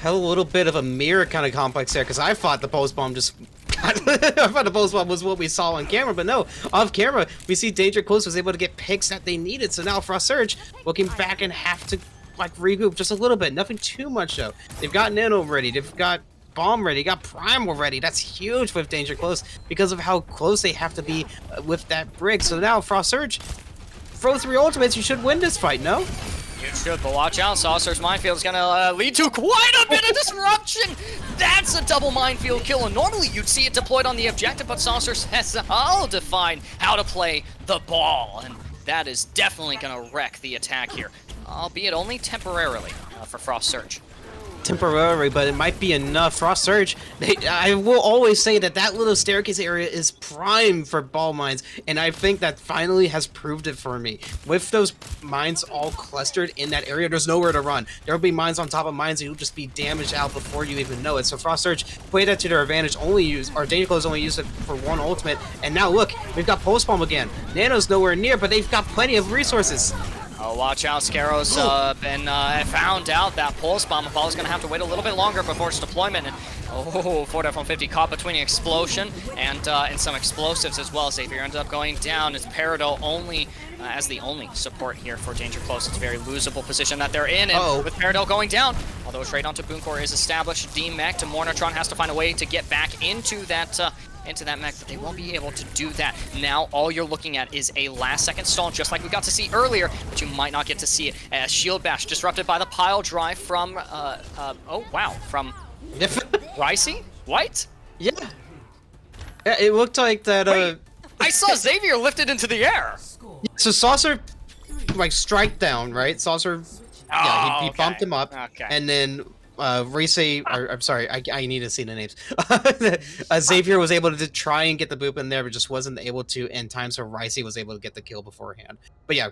Had a little bit of a mirror kind of complex there, because I thought the Pulse Bomb just... I thought the Pulse Bomb was what we saw on camera, but no, off camera, we see Danger Close was able to get picks that they needed, so now Frost Surge looking back and have to, like, regroup just a little bit. Nothing too much, though. They've got Nano ready, they've got Bomb ready, got Primal ready. That's huge with Danger Close because of how close they have to be with that brick. So now, Frost Surge, throw 3 ultimates, you should win this fight, no? You should, but watch out. Saucer's Minefield is going to lead to quite a bit of disruption. That's a double Minefield kill, and normally you'd see it deployed on the objective, but Saucer says, I'll define how to play the ball, and that is definitely going to wreck the attack here, albeit only temporarily for Frost Surge. Temporary, but it might be enough. Frost Surge, I will always say that that little staircase area is prime for ball mines, and I think that finally has proved it for me. With those mines all clustered in that area, there's nowhere to run. There will be mines on top of mines, and you'll just be damaged out before you even know it. So Frost Surge played that to their advantage, Danger Close only used it for 1 ultimate, and now look, we've got Pulse Bomb again. Nano's nowhere near, but they've got plenty of resources. Oh, watch out, Scaro's been found out that Pulse Bomb. Apollo's going to have to wait a little bit longer before its deployment. And, 4F150 caught between an explosion and some explosives as well. Xavier ended up going down. It's Peridot only as the only support here for Danger Close. It's a very losable position that they're in. And with Peridot going down, although a trade onto Booncore is established, D-Mech to Mornitron has to find a way to get back into that mech, but they won't be able to do that. Now all you're looking at is a last second stall, just like we got to see earlier, but you might not get to see it. Shield Bash disrupted by the pile drive from from Ricey? White? Yeah, it looked like that. Wait, I saw Xavier lifted into the air. So Saucer, like, strike down, right? Saucer, yeah, he bumped him up, and then I'm sorry, I need to see the names. Xavier was able to try and get the boop in there, but just wasn't able to, and times where Ricey was able to get the kill beforehand. But yeah,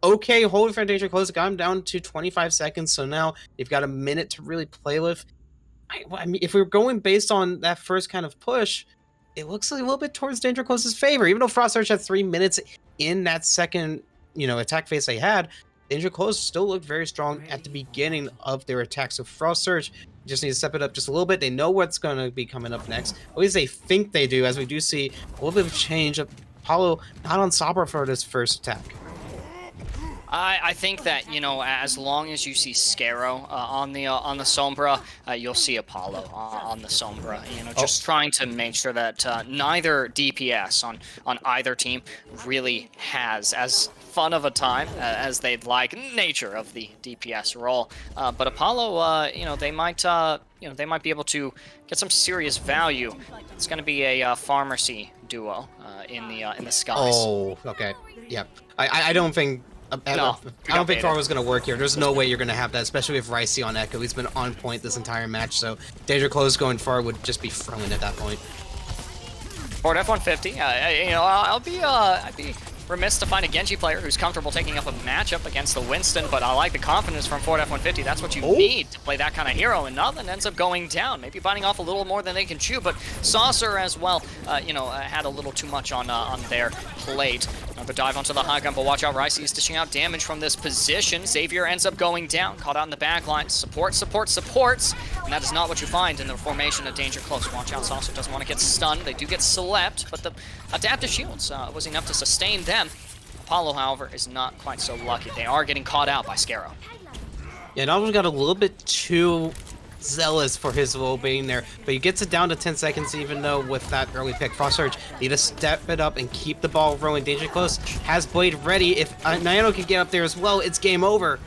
okay, hold for Danger Close, got him down to 25 seconds, so now they've got a minute to really play with. I mean, if we're going based on that first kind of push, it looks a little bit towards Danger Close's favor. Even though Frost Surge had 3 minutes in that second, attack phase they had, Danger Close still looked very strong at the beginning of their attack. So Frost Surge just need to step it up just a little bit. They know what's going to be coming up next. At least they think they do, as we do see a little bit of change. Apollo not on Sabra for this first attack. I think that, as long as you see Scaro on the Sombra, you'll see Apollo on the Sombra. Just trying to make sure that neither DPS on either team really has as fun of a time as they'd like. Nature of the DPS role, but Apollo, they might be able to get some serious value. It's going to be a pharmacy duo in the skies. Oh, okay, yeah. I don't think. I don't think Thor was going to work here. There's no way you're going to have that, especially with Ricey on Echo. He's been on point this entire match, so Danger Close going far would just be thrown at that point. For F150, I'd be remiss to find a Genji player who's comfortable taking up a matchup against the Winston, but I like the confidence from Ford F150. That's what you need to play that kind of hero, and nothing ends up going down. Maybe biting off a little more than they can chew, but Saucer as well, had a little too much on their plate. Another dive onto the high ground, but watch out. Ricey is dishing out damage from this position. Xavier ends up going down, caught out in the back line. Support, support, supports. And that is not what you find in the formation of Danger Close. Watch out, Saucer doesn't want to get stunned. They do get slept, but the adaptive shields was enough to sustain them. Apollo, however, is not quite so lucky. They are getting caught out by Scarrow. Yeah, Nodal got a little bit too zealous for his low being there, but he gets it down to 10 seconds, even though with that early pick, Frost Surge need to step it up and keep the ball rolling. Danger Close has Blade ready. If Nyano can get up there as well, it's game over.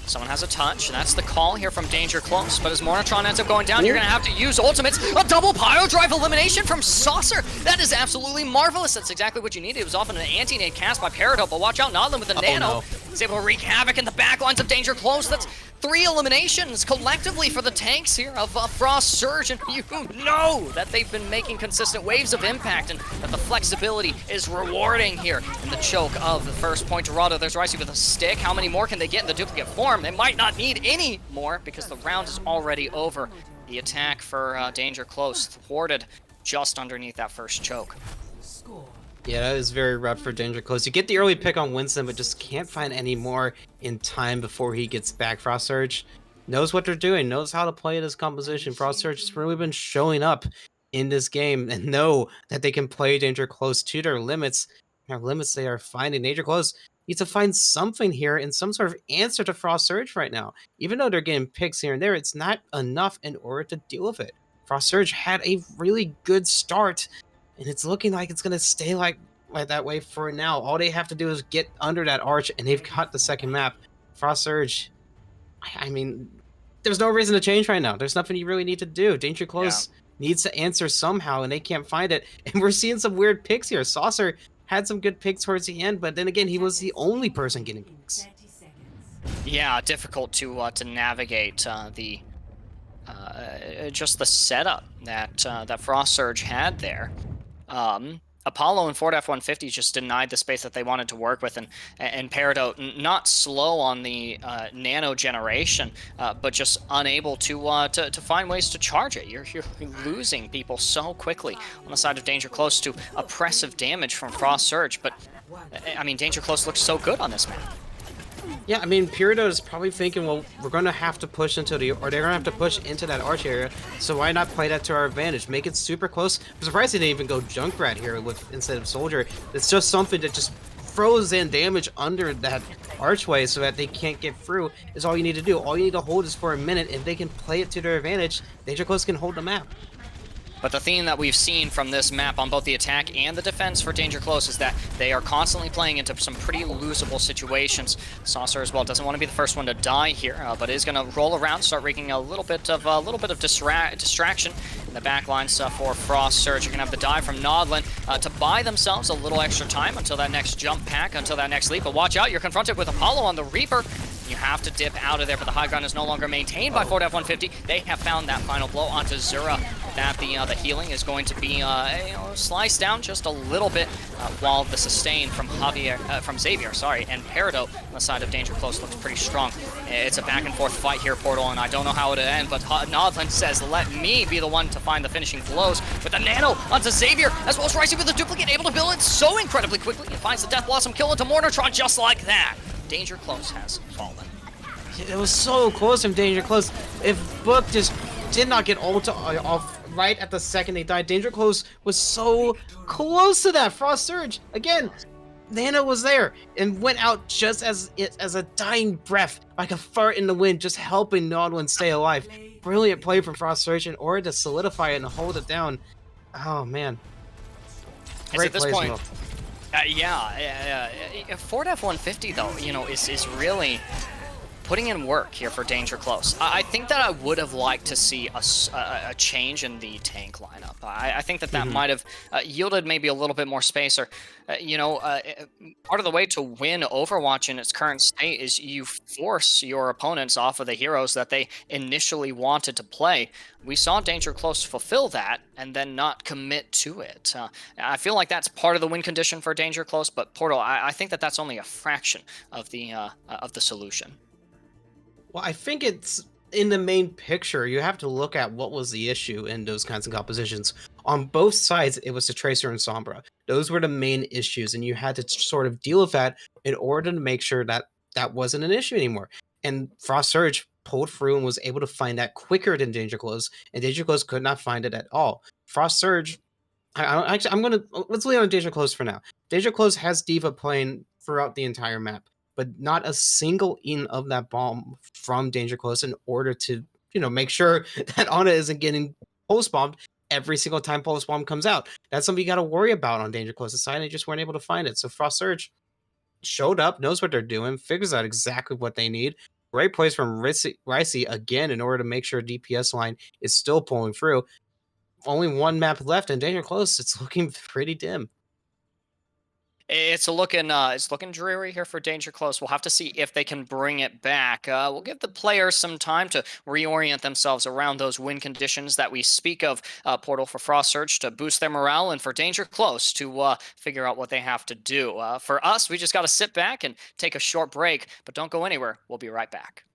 Someone has a touch. That's the call here from Danger Close. But as Mornitron ends up going down, you're going to have to use ultimates. A double Pyro Drive elimination from Saucer. That is absolutely marvelous. That's exactly what you needed. It was often an anti-nade cast by Peridot, but watch out, Nodlin with a nano. No. He's able to wreak havoc in the back lines of Danger Close. That's 3 eliminations collectively for the tanks here of Frost Surge, and you know that they've been making consistent waves of impact and that the flexibility is rewarding here in the choke of the first point. Dorado, there's Ricey with a stick. How many more can they get in the duplicate form? They might not need any more because the round is already over. The attack for Danger Close thwarted just underneath that first choke. Yeah, that is very rough for Danger Close. You get the early pick on Winston, but just can't find any more in time before he gets back. Frost Surge knows what they're doing, knows how to play this composition. Frost Surge has really been showing up in this game and know that they can play Danger Close to their limits. Their limits they are finding. Danger Close needs to find something here and some sort of answer to Frost Surge right now. Even though they're getting picks here and there, it's not enough in order to deal with it. Frost Surge had a really good start, and it's looking like it's going to stay like that way for now. All they have to do is get under that arch, and they've got the second map. Frost Surge, I mean, there's no reason to change right now. There's nothing you really need to do. Danger Close needs to answer somehow, and they can't find it. And we're seeing some weird picks here. Saucer had some good picks towards the end, but then again, he was the only person getting picks. Yeah, difficult to navigate just the setup that Frost Surge had there. Apollo and Ford F-150 just denied the space that they wanted to work with, and Peridot not slow on the nano generation, but just unable to find ways to charge it. You're losing people so quickly on the side of Danger Close to oppressive damage from Frost Surge, but I mean, Danger Close looks so good on this map. Yeah, I mean, Peridot is probably thinking, well, we're going to have to push into they're going to have to push into that arch area, so why not play that to our advantage? Make it super close. I'm surprised they didn't even go Junkrat here instead of Soldier. It's just something that just throws in damage under that archway so that they can't get through is all you need to do. All you need to hold is for a minute. If they can play it to their advantage, Danger Close can hold the map. But the theme that we've seen from this map on both the attack and the defense for Danger Close is that they are constantly playing into some pretty losable situations. Saucer as well doesn't want to be the first one to die here, but is going to roll around, start wreaking a little bit of distraction in the back lines for Frost Surge. You're going to have the dive from Nodlin to buy themselves a little extra time until that next jump pack, until that next leap. But watch out, you're confronted with Apollo on the Reaper. You have to dip out of there, but the high ground is no longer maintained by Ford F-150. They have found that final blow onto Zura. That the healing is going to be sliced down just a little bit, while the sustain from Xavier, and Peridot on the side of Danger Close looks pretty strong. It's a back and forth fight here, Portal, and I don't know how it'll end, but Nodlin says, let me be the one to find the finishing blows with the nano onto Xavier, as well as Ricey with the duplicate, able to build it so incredibly quickly. It finds the Death Blossom kill into Mornitron just like that. Danger Close has fallen. It was so close from Danger Close. If Book just did not get ult off right at the second they died, Danger Close was so close to that Frost Surge. Again, Nana was there and went out just as a dying breath, like a fart in the wind, just helping Nodwin stay alive. Brilliant play from Frost Surge in order to solidify it and hold it down. Oh man, great at this play point. Ford F-150 though, is really putting in work here for Danger Close. I think that I would have liked to see a change in the tank lineup. I think that might have yielded maybe a little bit more space, or part of the way to win Overwatch in its current state is you force your opponents off of the heroes that they initially wanted to play. We saw Danger Close fulfill that and then not commit to it. I feel like that's part of the win condition for Danger Close, but Portal, I think that that's only a fraction of the solution. Well, I think it's in the main picture. You have to look at what was the issue in those kinds of compositions. On both sides, it was the Tracer and Sombra. Those were the main issues, and you had to sort of deal with that in order to make sure that that wasn't an issue anymore. And Frost Surge pulled through and was able to find that quicker than Danger Close, and Danger Close could not find it at all. Frost Surge, actually, I'm gonna let's leave on Danger Close for now. Danger Close has Diva playing throughout the entire map, but not a single in of that bomb from Danger Close in order to make sure that Ana isn't getting post bombed every single time post bomb comes out. That's something you got to worry about on Danger Close's side. And they just weren't able to find it. So Frost Surge showed up, knows what they're doing, figures out exactly what they need. Great plays from Ricey again in order to make sure DPS line is still pulling through. Only one map left, and Danger Close, it's looking pretty dim. It's looking dreary here for Danger Close. We'll have to see if they can bring it back. We'll give the players some time to reorient themselves around those win conditions that we speak of. Portal for Frost Surge to boost their morale, and for Danger Close to figure out what they have to do. For us, we just got to sit back and take a short break, but don't go anywhere. We'll be right back.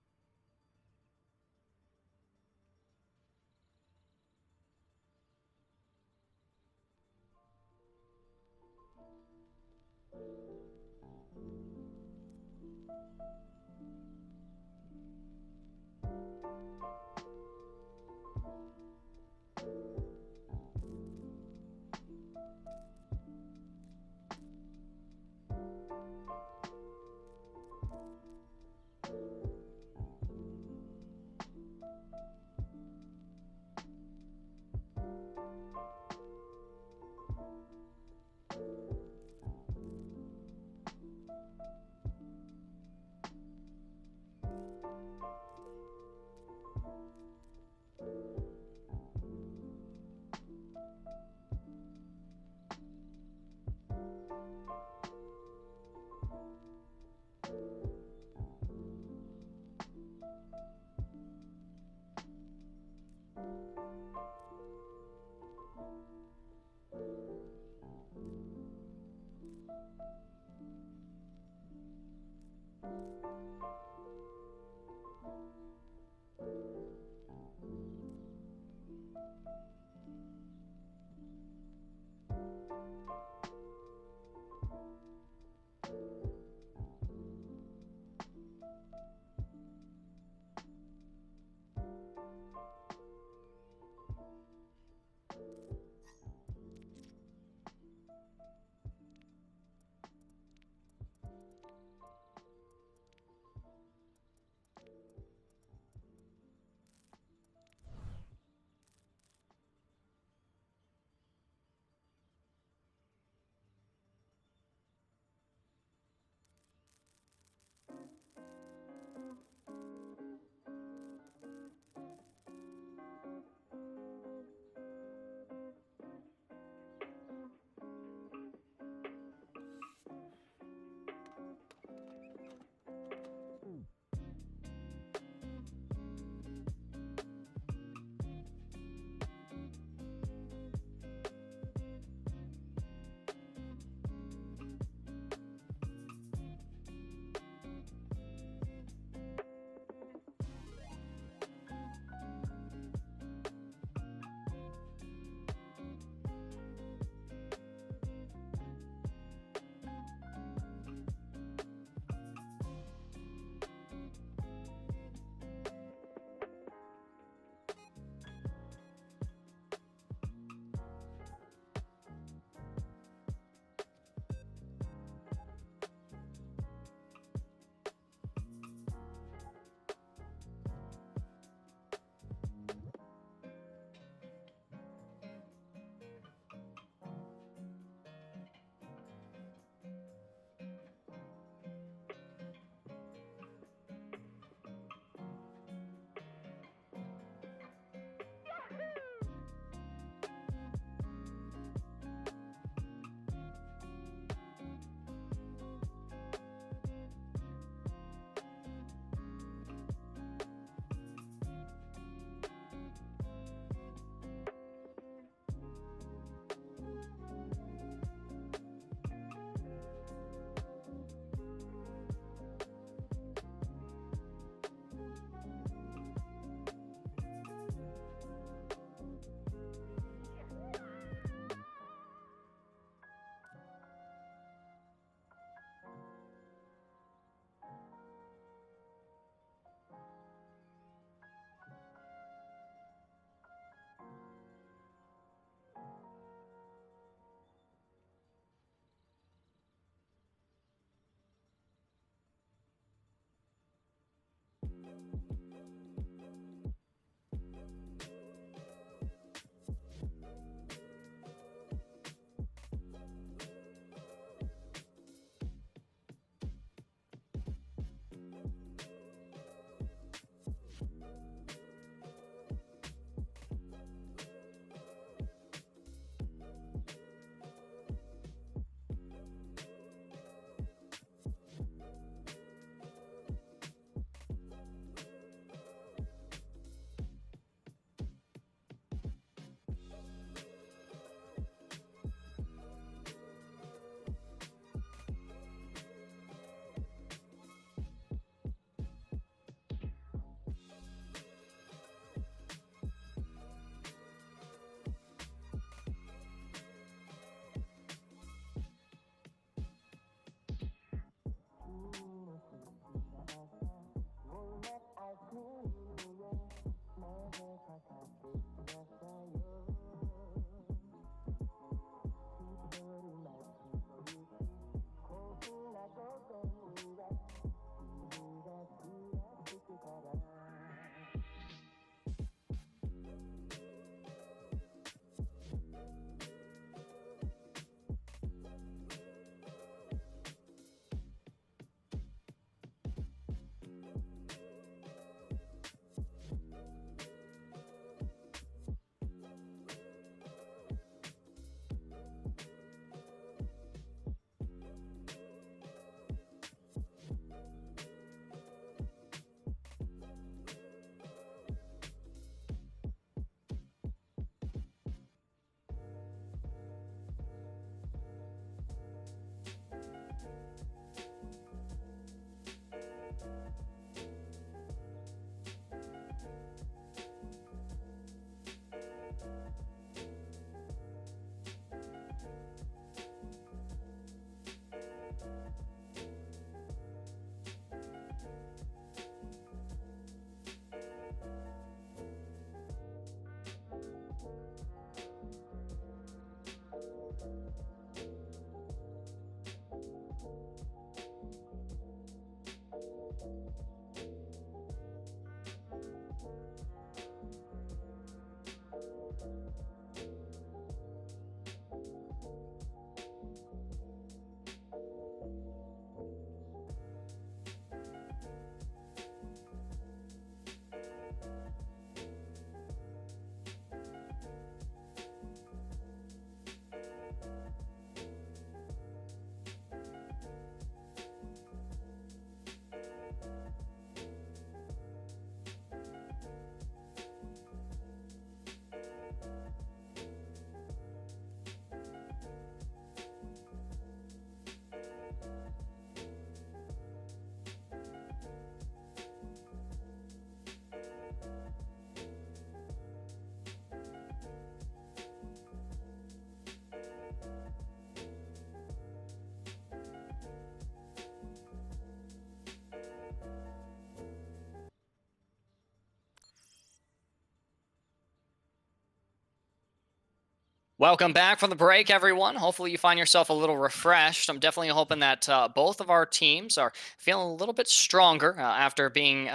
Welcome back from the break, everyone. Hopefully, you find yourself a little refreshed. I'm definitely hoping that both of our teams are feeling a little bit stronger after being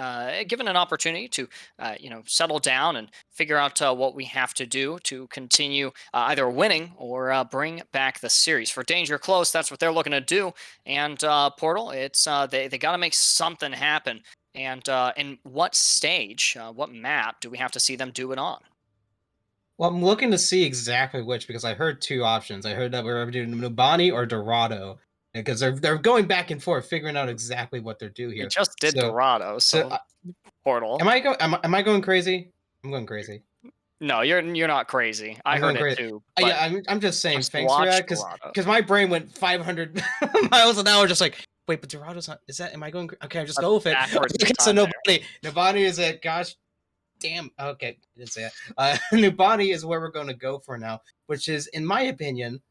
given an opportunity to, settle down and figure out what we have to do to continue either winning or bring back the series. For Danger Close, that's what they're looking to do. And Portal, it's they got to make something happen. And in what stage, what map do we have to see them do it on? Well, I'm looking to see exactly which because I heard two options. I heard that we were doing Nubani or Dorado because they're going back and forth, figuring out exactly what they're doing You here. just did So, Dorado, so so Portal. am I going crazy? I'm going crazy. No, you're not crazy. I I'm heard going it crazy. too, Yeah, but I'm just saying just thanks for watch that Dorado. because my brain went 500 miles an hour, just like wait, but Dorado's not. Is that? Am I going? Okay, I'll just That's go with it. backwards Okay, so time there. Nobody is it. Gosh, damn. Okay, I didn't say that. Nubani is where we're going to go for now, which is, in my opinion,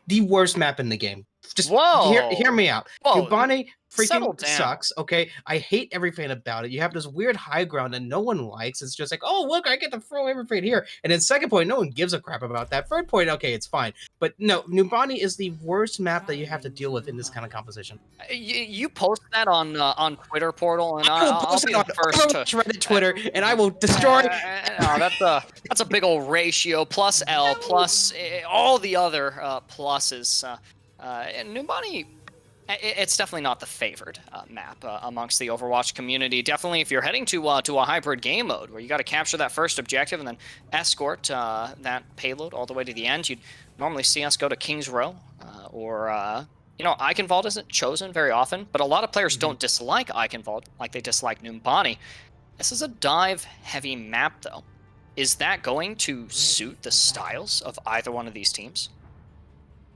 the worst map in the game. Just hear Whoa. me out. Whoa, Nubani settle freaking down. sucks. Okay, I hate everything about it. You have this weird high ground that no one likes. It's just like, oh look, I get to throw everything here. And then second point, no one gives a crap about that. Third point, okay, it's fine. But no, Nubani is the worst map that you have to deal with in this kind of composition. You post that on Twitter Portal, and I will I'll post be it on the first to. Overwatch, Reddit, Uh, Twitter, and I will destroy. no, that's a big old ratio plus L plus all the other pluses. And Numbani, it's definitely not the favored map amongst the Overwatch community. Definitely, if you're heading to a hybrid game mode where you got to capture that first objective and then escort that payload all the way to the end, you'd normally see us go to King's Row or. Eichenwald isn't chosen very often, but a lot of players don't dislike Eichenwald like they dislike Numbani. This is a dive-heavy map, though. Is that going to suit the styles of either one of these teams?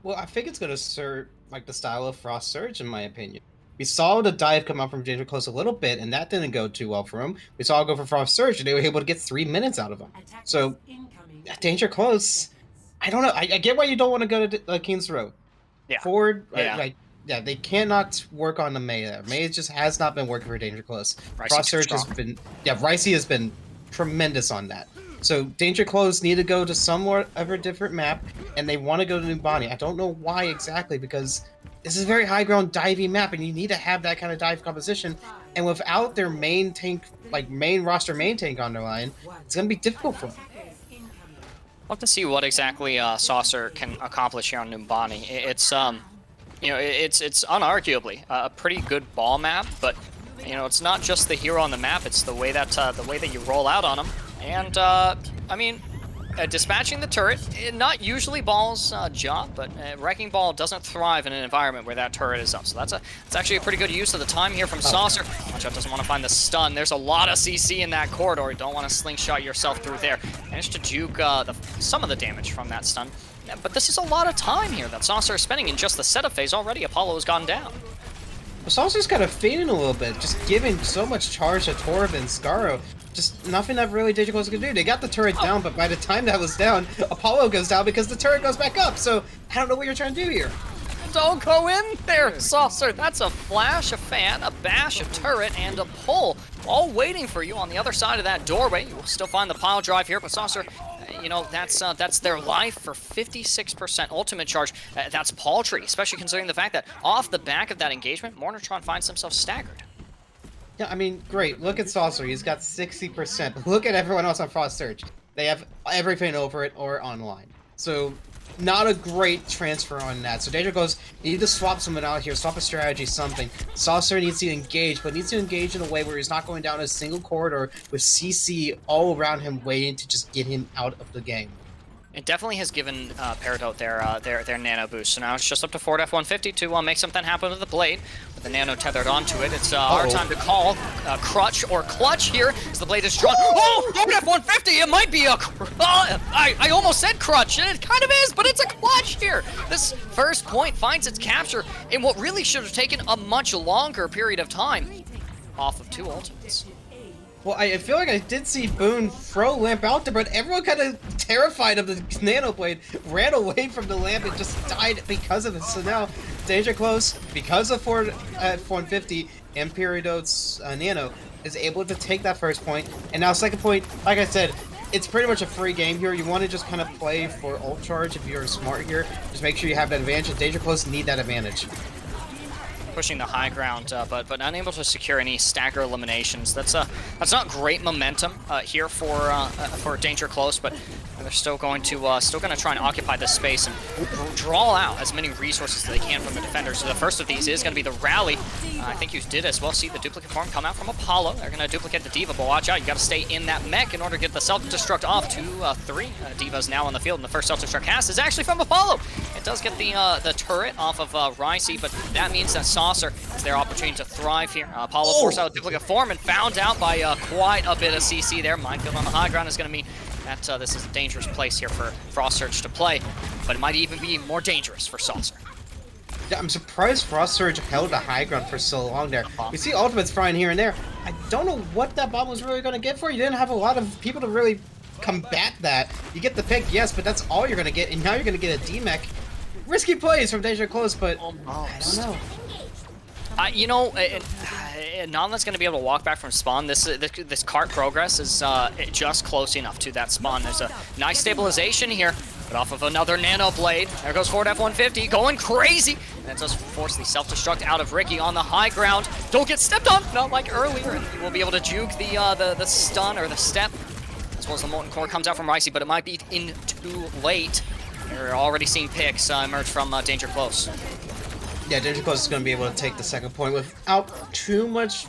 Well, I think it's going to serve like the style of Frost Surge, in my opinion. We saw the dive come out from Danger Close a little bit, and that didn't go too well for him. We saw it go for Frost Surge, and they were able to get 3 minutes out of him. So, Danger Close, I don't know. I get why you don't want to go to King's Row. Yeah. Forward, Yeah. they cannot work on the Mei there. Mei just has not been working for Danger Close. Frost Surge has been, Ricey has been tremendous on that. So Danger Close need to go to somewhat of a different map, and they want to go to Numbani. I don't know why exactly, because this is a very high ground divey map, and you need to have that kind of dive composition. And without their main tank, like main roster main tank on their line, it's gonna be difficult for them. I'll have to see what exactly Saucer can accomplish here on Numbani. It's it's unarguably a pretty good ball map, but it's not just the hero on the map; it's the way that you roll out on him. And dispatching the turret, not usually Ball's job, but Wrecking Ball doesn't thrive in an environment where that turret is up. So that's actually a pretty good use of the time here from Saucer. Watchout doesn't want to find the stun. There's a lot of CC in that corridor. You don't want to slingshot yourself through there. Managed to juke some of the damage from that stun. But this is a lot of time here that Saucer is spending in just the setup phase already. Apollo has gone down. Well, Saucer's kind of fading a little bit, just giving so much charge to Torb and Scaro. Just nothing that really Danger Close could do. They got the turret down, but by the time that was down, Apollo goes down because the turret goes back up. So I don't know what you're trying to do here. Don't go in there, Saucer. That's a flash, a fan, a bash, a turret, and a pull. All waiting for you on the other side of that doorway. You will still find the pile drive here, but Saucer, that's their life for 56% ultimate charge. That's paltry, especially considering the fact that off the back of that engagement, Mornitron finds himself staggered. Yeah, I mean, great. Look at Saucer. He's got 60%. Look at everyone else on Frost Surge. They have everything over it or online. So, not a great transfer on that. So, Danger goes, you need to swap someone out here, swap a strategy, something. Saucer needs to engage, but needs to engage in a way where he's not going down a single corridor with CC all around him waiting to just get him out of the game. It definitely has given Peridot their nano boost. So now it's just up to Ford F-150 to make something happen with the blade. With the nano tethered onto it, it's our time to call crutch or clutch here as the blade is drawn. Oh, Ford F-150! It might be a... I almost said crutch, and it kind of is, but it's a clutch here. This first point finds its capture in what really should have taken a much longer period of time off of 2 ultimates. Well, I feel like I did see Boone throw Lamp out there, but everyone kind of terrified of the Nano Blade ran away from the Lamp and just died because of it. So now, Danger Close, because of Ford at 150 and Peridot's Nano, is able to take that first point. And now second point, like I said, it's pretty much a free game here. You want to just kind of play for ult charge if you're smart here. Just make sure you have that advantage. And Danger Close need that advantage. Pushing the high ground, but unable to secure any stagger eliminations. That's not great momentum here for Danger Close, but they're still going to try and occupy this space and draw out as many resources as they can from the defenders. So the first of these is going to be the rally. I think you did as well see the duplicate form come out from Apollo. They're going to duplicate the D.Va, but watch out, you got to stay in that mech in order to get the self-destruct off. 2-3 D.Va's now on the field, and the first self-destruct cast is actually from Apollo. It does get the turret off of Ricey, but that means that Saucer is their opportunity to thrive here. Apollo forced out a duplicate form and found out by quite a bit of CC there. Minefield on the high ground is going to mean that this is a dangerous place here for Frost Surge to play, but it might even be more dangerous for Saucer. Yeah, I'm surprised Frost Surge held the high ground for so long there. We see ultimates flying here and there. I don't know what that bomb was really going to get for you. You didn't have a lot of people to really combat that. You get the pick, yes, but that's all you're going to get, and now you're going to get a D-Mech. Risky plays from Danger Close, but I don't know. You know, Nonlet's going to be able to walk back from spawn. This cart progress is just close enough to that spawn. There's a nice stabilization here, but off of another Nano Blade. There goes forward F-150, going crazy. And that does force the self-destruct out of Ricky on the high ground. Don't get stepped on, not like earlier. And he will be able to juke the stun or the step, as well as the Molten Core comes out from Ricey, but it might be in too late. We're already seeing picks emerge from Danger Close. Yeah, Danger Close is going to be able to take the second point without too much,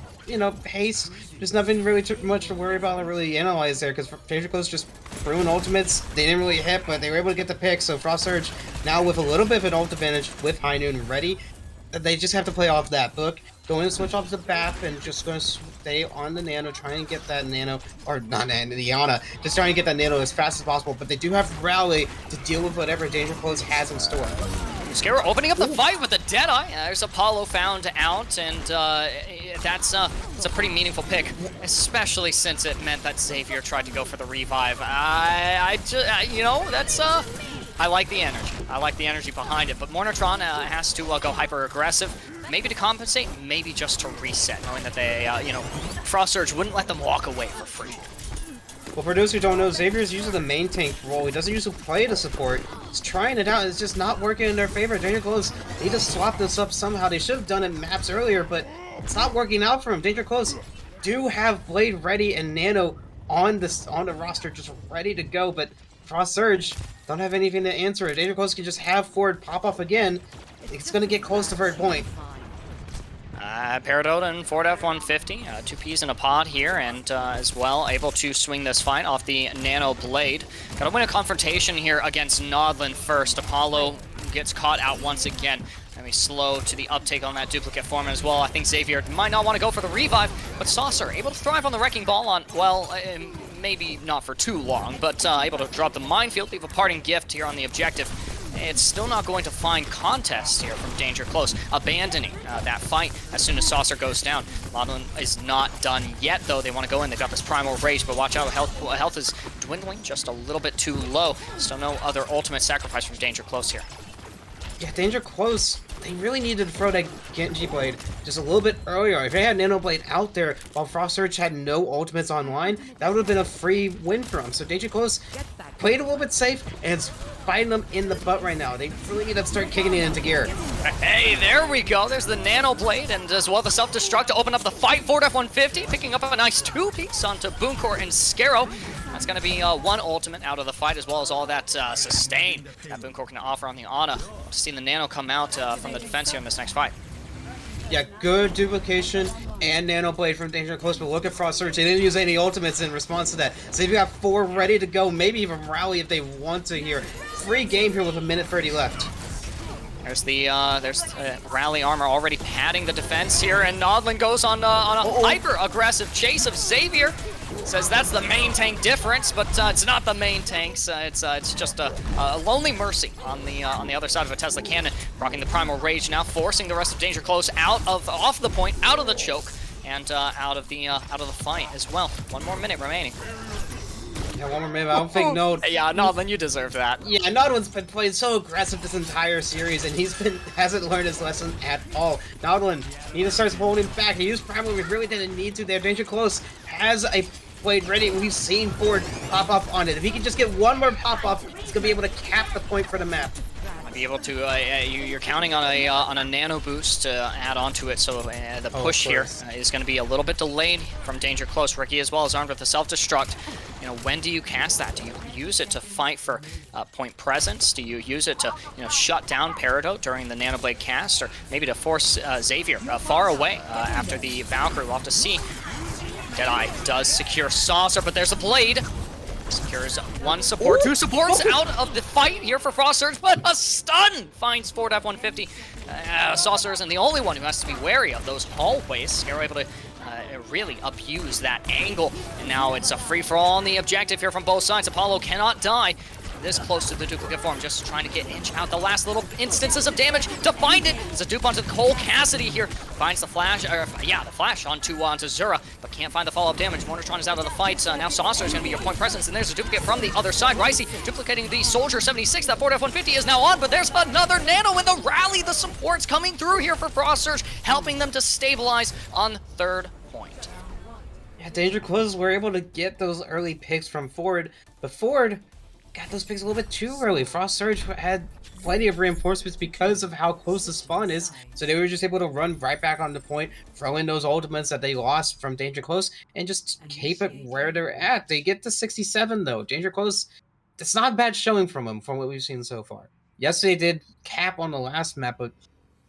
haste. There's nothing really too much to worry about or really analyze there, because Danger Close just threw in ultimates. They didn't really hit, but they were able to get the pick. So Frost Surge now with a little bit of an ult advantage with High Noon ready. They just have to play off that book. Going to switch off the BAF and just going to stay on the Nano, trying to get that Nano, or not Nano, the Ana, just trying to get that Nano as fast as possible. But they do have Rally to deal with whatever Danger Close has in store. Scarrow opening up the fight with the Deadeye. There's Apollo found out, and that's a pretty meaningful pick, especially since it meant that Xavier tried to go for the revive. I like the energy. I like the energy behind it, but Mornitron has to go hyper aggressive, maybe to compensate, maybe just to reset, knowing that they, Frost Surge wouldn't let them walk away for free. Well, for those who don't know, Xavier is usually the main tank role. He doesn't usually play the support. He's trying it out. It's just not working in their favor. Danger Close need to swap this up somehow. They should have done it in maps earlier, but it's not working out for him. Danger Close do have Blade ready and Nano on the roster, just ready to go, but Frost Surge don't have anything to answer it. Danger Close can just have Ford pop off again. It's going to get close to third point. Peridot and Ford F-150, 2 Ps in a pod here, and as well able to swing this fight off the Nano Blade. Gotta win a confrontation here against Nodlin first. Apollo gets caught out once again. And we slow to the uptake on that duplicate form as well. I think Xavier might not want to go for the revive, but Saucer able to thrive on the Wrecking Ball on, well, maybe not for too long, but able to drop the minefield, leave a parting gift here on the objective. It's still not going to find contests here from Danger Close, abandoning that fight as soon as Saucer goes down. Nodlin is not done yet, though. They want to go in. They've got this Primal Rage, but watch out. Health is dwindling just a little bit too low. Still no other ultimate sacrifice from Danger Close here. Yeah, Danger Close, they really needed to throw that Genji Blade just a little bit earlier. If they had Nano Blade out there while Frost Surge had no ultimates online, that would have been a free win for them. So Danger Close played a little bit safe, and it's fighting them in the butt right now. They really need to start kicking it into gear. Hey, there we go. There's the Nano Blade, and as well the self-destruct to open up the fight. Ford F-150, picking up a nice 2-piece onto Booncore and Scarrow. That's going to be one ultimate out of the fight, as well as all that sustain that Booncore can offer on the Ana. Seeing the Nano come out from the defense here in this next fight. Yeah, good duplication and Nano Blade from Danger Close, but look at Frost Surge. They didn't use any ultimates in response to that. So they've got 4 ready to go, maybe even rally if they want to here. Free game here with 1:30 left. There's Rally Armor already padding the defense here, and Nodlin goes on a hyper-aggressive chase of Xavier. Says that's the main tank difference, but it's not the main tanks. It's just a lonely Mercy on the other side of a Tesla cannon, rocking the Primal Rage now, forcing the rest of Danger Close off the point, out of the choke, and out of the fight as well. 1 more minute remaining. Yeah, 1 more minute. I don't think Nod. Yeah, Nodlin, you deserve that. Yeah, Nodlin's been playing so aggressive this entire series, and hasn't learned his lesson at all. Nodlin need to start holding back. He used Primal, we really didn't need to there. Danger Close has a played ready. We've seen Ford pop up on it. If he can just get one more pop up, he's gonna be able to cap the point for the map. Be able to you're counting on a nano boost to add onto it, so the push here is going to be a little bit delayed from Danger Close. Ricky as well is armed with the self-destruct. You know, when do you cast that? Do you use it to fight for point presence? Do you use it to shut down Peridot during the Nanoblade cast, or maybe to force Xavier far away after the Valkyrie? We'll have to see. Deadeye does secure Saucer, but there's a blade. Secures one support, two supports out of the fight here for Frost Surge, but a stun finds Ford F-150. Saucer isn't the only one who has to be wary of those hallways. Scaro able to really abuse that angle, and now it's a free-for-all on the objective here from both sides. Apollo cannot die this close to the duplicate form, just trying to inch out the last little instances of damage to find it. There's a dupe onto Cole Cassidy here, finds the flash, the flash onto Zura, but can't find the follow-up damage. Mortartron is out of the fight. Now Saucer is going to be your point presence, and there's a duplicate from the other side. Ricey duplicating the Soldier 76. That Ford F-150 is now on, but there's another Nano in the rally. The support's coming through here for Frost Surge, helping them to stabilize on third point. Yeah, Danger Close were able to get those early picks from Ford, but Ford got those picks a little bit too early. Frost Surge had plenty of reinforcements because of how close the spawn is, so they were just able to run right back on the point, throw in those ultimates that they lost from Danger Close, and just keep it where they're at. They get to 67 though. Danger Close, it's not a bad showing from them from what we've seen so far. Yes, they did cap on the last map, but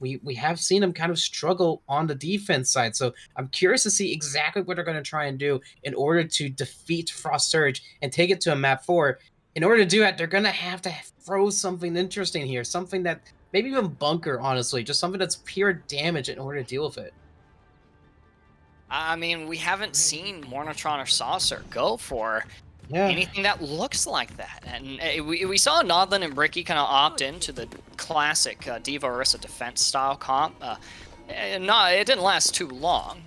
we have seen them kind of struggle on the defense side, so I'm curious to see exactly what they're going to try and do in order to defeat Frost Surge and take it to a map 4. In order to do that, they're going to have to throw something interesting here. Something that, maybe even bunker, honestly. Just something that's pure damage in order to deal with it. I mean, we haven't seen Mortartron or Saucer go for anything that looks like that. And we saw Nodlin and Ricky kind of opt into the classic Diva Orisa defense style comp. It didn't last too long.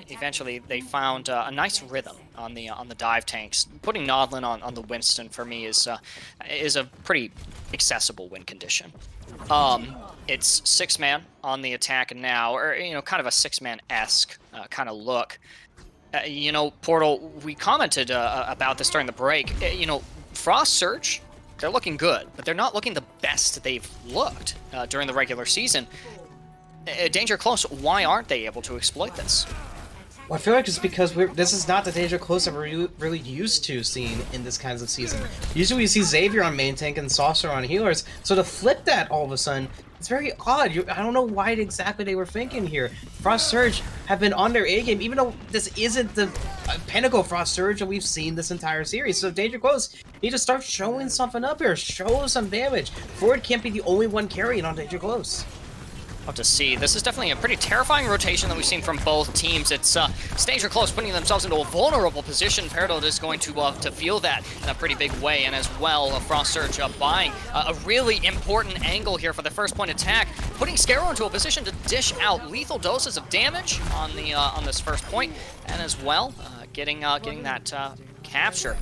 Eventually, they found a nice rhythm on the dive tanks. Putting Nodlin on the Winston for me is a pretty accessible win condition. It's 6-man on the attack now, or kind of a 6-man-esque kind of look. Portal, we commented about this during the break. Frost Surge, they're looking good, but they're not looking the best they've looked during the regular season. Danger Close, why aren't they able to exploit this? Well, I feel like it's because this is not the Danger Close that we're really used to seeing in this kinds of season. Usually we see Xavier on main tank and Saucer on healers, so to flip that all of a sudden, it's very odd. I don't know why exactly they were thinking here. Frost Surge have been on their A-game, even though this isn't the pinnacle Frost Surge that we've seen this entire series. So Danger Close need to start showing something up here, show some damage. Ford can't be the only one carrying on Danger Close. Have to see. This is definitely a pretty terrifying rotation that we've seen from both teams. It's Danger Close putting themselves into a vulnerable position. Peridot is going to feel that in a pretty big way, and as well, Frost Surge buying a really important angle here for the first point attack, putting Scaro into a position to dish out lethal doses of damage on this first point, and as well, getting that capture.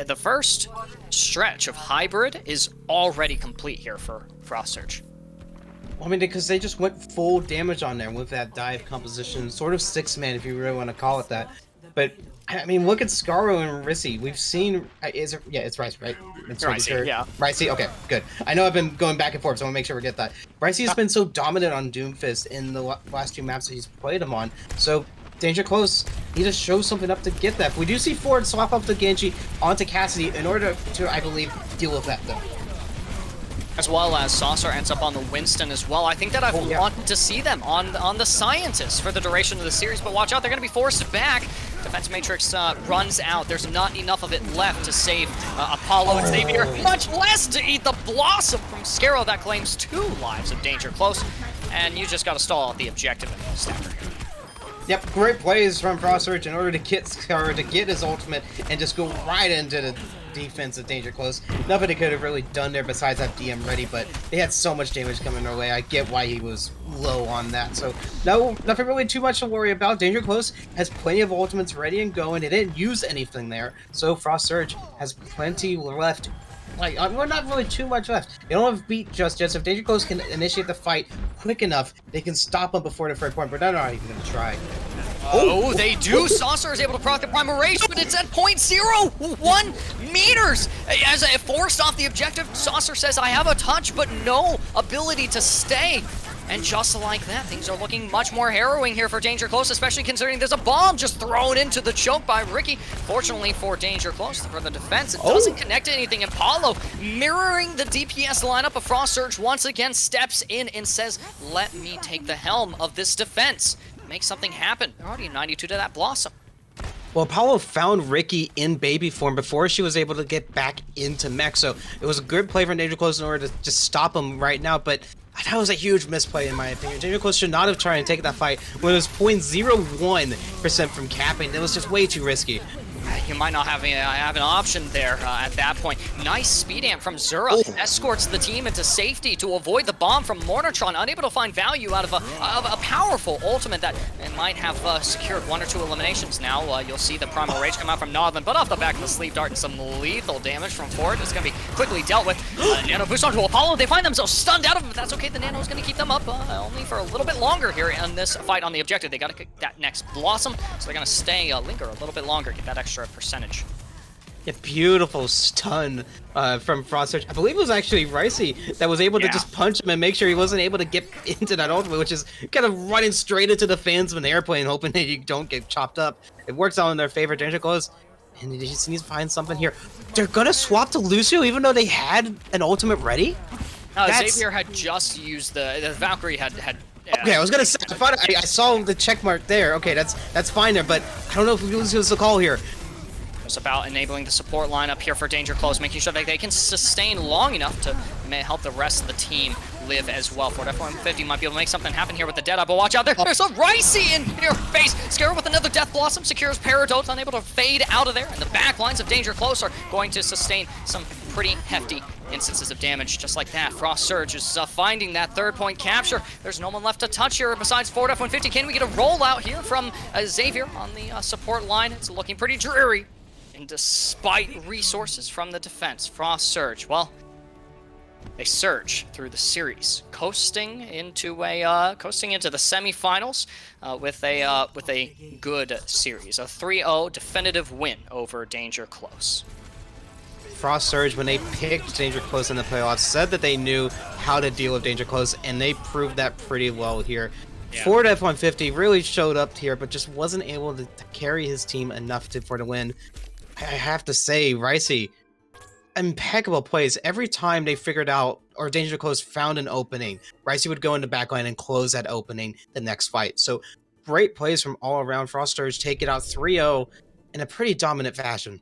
The first stretch of Hybrid is already complete here for Frost Surge. I mean, because they just went full damage on there with that dive composition, sort of 6-man if you really want to call it that. But I mean, look at Scaro and Rissy. We've seen, it's Ricey, right? Ricey, yeah. Ricey, okay, good. I know I've been going back and forth, so I want to make sure we get that. Ricey has been so dominant on Doomfist in the last 2 maps that he's played him on. So Danger Close need to show something up to get that. We do see Ford swap up the Genji onto Cassidy in order to, I believe, deal with that though. As well as Saucer ends up on the Winston as well. I think that I've wanted to see them on the Scientist for the duration of the series, but watch out, they're going to be forced back. Defense Matrix runs out. There's not enough of it left to save Apollo and Xavier, much less to eat the Blossom from Scaro that claims 2 lives of Danger Close, and you just got to stall out the objective and stagger. Yep, great plays from Frost Surge in order to get Scaro to get his ultimate and just go right into the defense of Danger Close. Nothing they could have really done there besides have DM ready, but they had so much damage coming their way. I get why he was low on that. So no, nothing really too much to worry about. Danger Close has plenty of ultimates ready and going. They didn't use anything there, so Frost Surge has plenty left. Like, well, not really too much left. They don't have beat just yet, so if Danger Close can initiate the fight quick enough, they can stop them before the third point, but they're not even going to try. Oh, they do. Saucer is able to proc the Primal Rage, but it's at 0.01 meters. As it forced off the objective, Saucer says, I have a touch, but no ability to stay. And just like that, things are looking much more harrowing here for Danger Close, especially considering there's a bomb just thrown into the choke by Ricky. Fortunately for Danger Close, for the defense, it doesn't connect to anything. And Paulo, mirroring the DPS lineup of Frost Surge, once again steps in and says, let me take the helm of this defense. Make something happen. They're already 92 to that Blossom. Well, Paulo found Ricky in baby form before she was able to get back into mech, so it was a good play from Danger Close in order to just stop him right now, but that was a huge misplay in my opinion. Danger Close should not have tried to take that fight when it was 0.01% from capping. It was just way too risky. You might not have an option there at that point. Nice speed amp from Zura. Escorts the team into safety to avoid the bomb from Mornitron. Unable to find value out of a powerful ultimate that might have secured 1 or 2 eliminations. Now you'll see the Primal Rage come out from Nothing, but off the back of the Sleep Dart and some lethal damage from Ford. It's going to be quickly dealt with. Nano boost onto Apollo. They find themselves stunned out of it, but that's okay. The Nano is going to keep them up only for a little bit longer here in this fight on the objective. They got to kick that next Blossom, so they're going to stay, linger a little bit longer, get that extra percentage. A beautiful stun from Frost Surge. I believe it was actually Ricey that was able to just punch him and make sure he wasn't able to get into that ultimate, which is kind of running straight into the fans of an airplane, hoping that you don't get chopped up. It works out in their favor. Danger Close, and they just need to find something here. They're gonna swap to Lucio even though they had an ultimate ready? Xavier had just used the Valkyrie had okay, I was gonna say, I saw the check mark there. Okay, that's fine there, but I don't know if Lucio's the call here. It's about enabling the support lineup here for Danger Close, making sure that they can sustain long enough to help the rest of the team live as well. Ford F-150 might be able to make something happen here with the Deadeye, but watch out, there's a Ricey in your face! Scare with another Death Blossom, secures Paradox, unable to fade out of there, and the back lines of Danger Close are going to sustain some pretty hefty instances of damage just like that. Frost Surge is finding that 3rd point capture. There's no one left to touch here besides Ford F-150. Can we get a rollout here from Xavier on the support line? It's looking pretty dreary. And despite resources from the defense, Frost Surge, well, they surge through the series, coasting into the semifinals with a good series, a 3-0 definitive win over Danger Close. Frost Surge, when they picked Danger Close in the playoffs, said that they knew how to deal with Danger Close, and they proved that pretty well here. Yeah. Ford F-150 really showed up here, but just wasn't able to carry his team enough for the win. I have to say, Ricey, impeccable plays. Every time they figured out, or Danger Close found an opening, Ricey would go into backline and close that opening the next fight. So great plays from all around. Frost Surge take it out 3-0 in a pretty dominant fashion.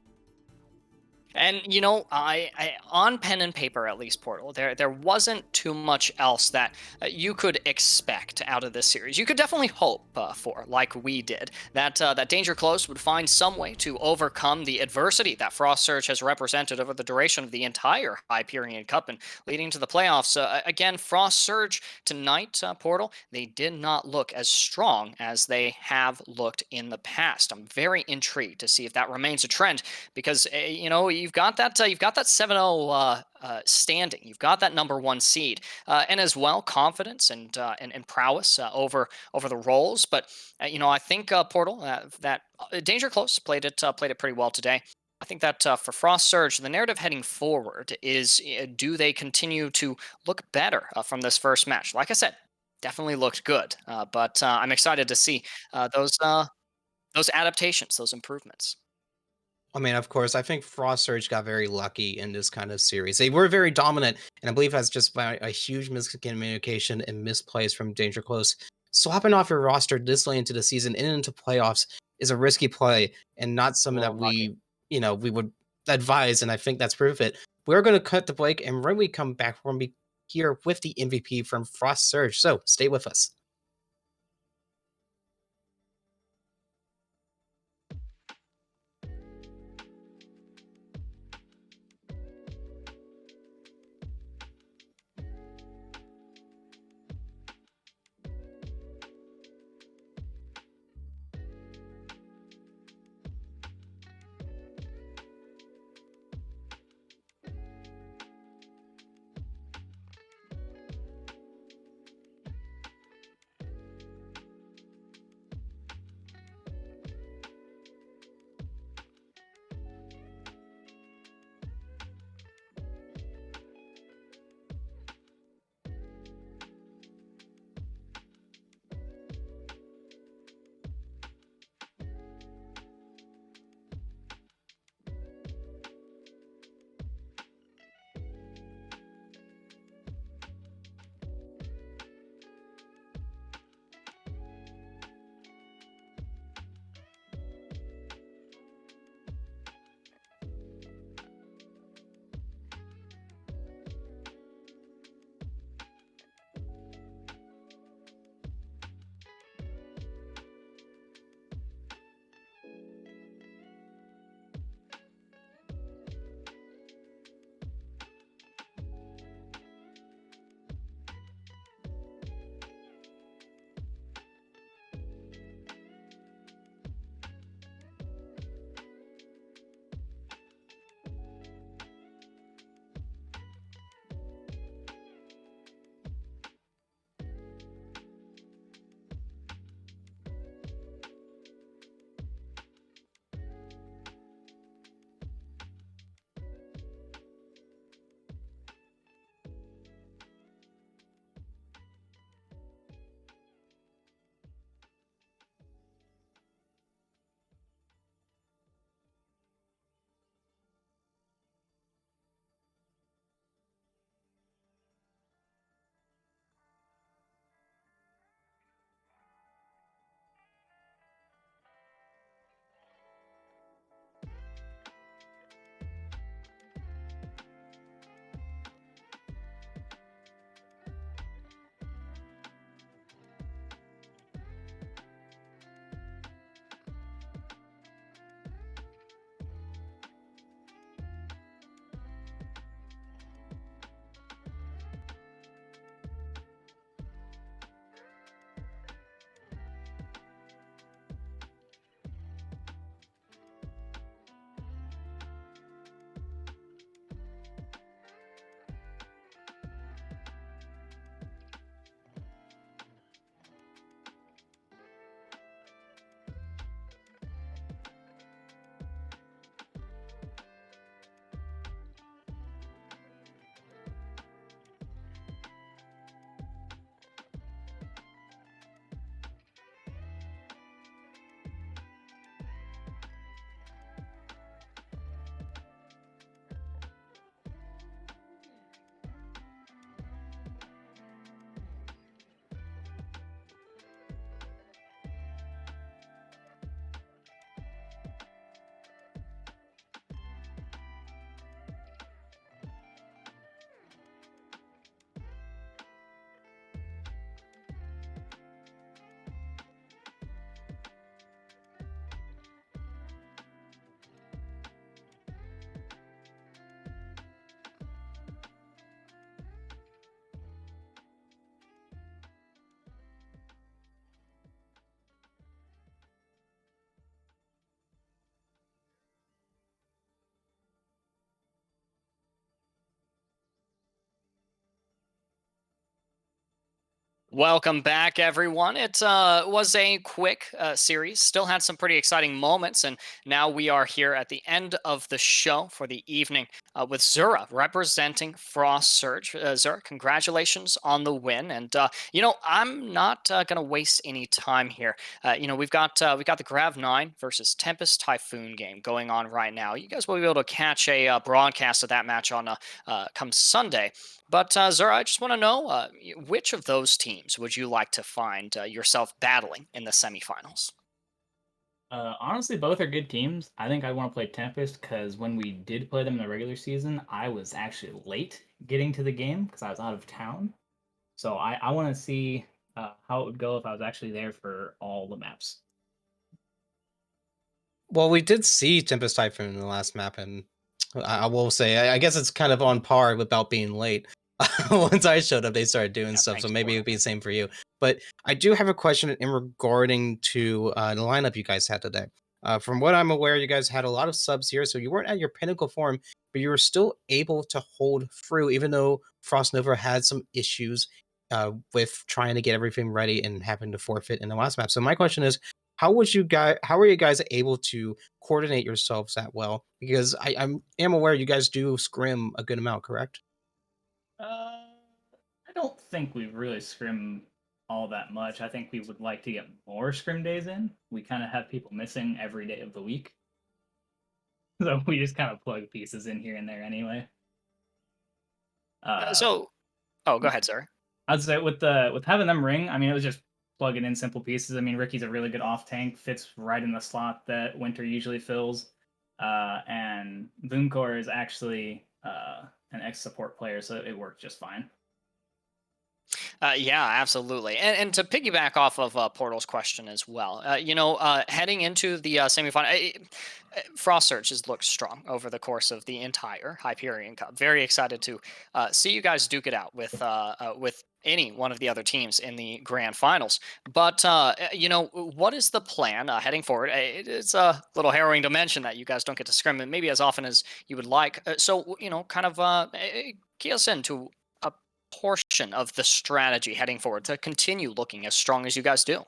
And, you know, I on pen and paper, at least, Portal, there wasn't too much else that you could expect out of this series. You could definitely hope for, like we did, that Danger Close would find some way to overcome the adversity that Frost Surge has represented over the duration of the entire Hyperion Cup and leading to the playoffs. Again, Frost Surge tonight, Portal, they did not look as strong as they have looked in the past. I'm very intrigued to see if that remains a trend because, you know, you've got that 7-0 standing. You've got that #1 seed, and as well confidence and prowess over the roles. But you know, I think Portal that Danger Close played it pretty well today. I think that for Frost Surge, the narrative heading forward is: do they continue to look better from this first match? Like I said, definitely looked good, but I'm excited to see those adaptations, those improvements. I mean, of course, I think Frost Surge got very lucky in this kind of series. They were very dominant, and I believe that's just by a huge miscommunication and misplays from Danger Close. Swapping off your roster this late into the season and into playoffs is a risky play and not something that we would advise, and I think that's proof of it. We're going to cut the break, and when we come back, we're going to be here with the MVP from Frost Surge, so stay with us. Welcome back, everyone. It was a quick series, still had some pretty exciting moments, and now we are here at the end of the show for the evening with Zura representing Frost Surge. Zura, congratulations on the win, and I'm not going to waste any time here. We've got the Grav 9 versus Tempest Typhoon game going on right now. You guys will be able to catch a broadcast of that match on come Sunday. But Zara, I just want to know which of those teams would you like to find yourself battling in the semifinals? Honestly, both are good teams. I think I want to play Tempest because when we did play them in the regular season, I was actually late getting to the game because I was out of town. So I want to see how it would go if I was actually there for all the maps. Well, we did see Tempest Typhoon in the last map, and I will say, I guess it's kind of on par without being late. Once I showed up, they started doing Yeah, stuff, so thanks maybe for it'd it. be the same for you. But I do have a question in regarding to the lineup you guys had today. From what I'm aware, you guys had a lot of subs here, so you weren't at your pinnacle form, but you were still able to hold through, even though Frost Nova had some issues with trying to get everything ready and having to forfeit in the last map. So my question is, how are you guys able to coordinate yourselves that well? Because am aware you guys do scrim a good amount, correct? I don't think we really scrim all that much. I think we would like to get more scrim days in. We kind of have people missing every day of the week. So we just kind of plug pieces in here and there anyway. Uh, Uh, so, oh, go ahead, sir. I'd say with having them ring, I mean, it was just plugging in simple pieces. I mean, Ricky's a really good off tank, fits right in the slot that Winter usually fills, and Boomcore is actually an ex support player, so it worked just fine. Yeah, absolutely. And to piggyback off of Portal's question as well, heading into the semifinal, Frost Surge has looked strong over the course of the entire Hyperion Cup. Very excited to see you guys duke it out with any one of the other teams in the grand finals. But what is the plan heading forward? It's a little harrowing to mention that you guys don't get to scrim maybe as often as you would like. Kind of key us into a portion of the strategy heading forward to continue looking as strong as you guys do.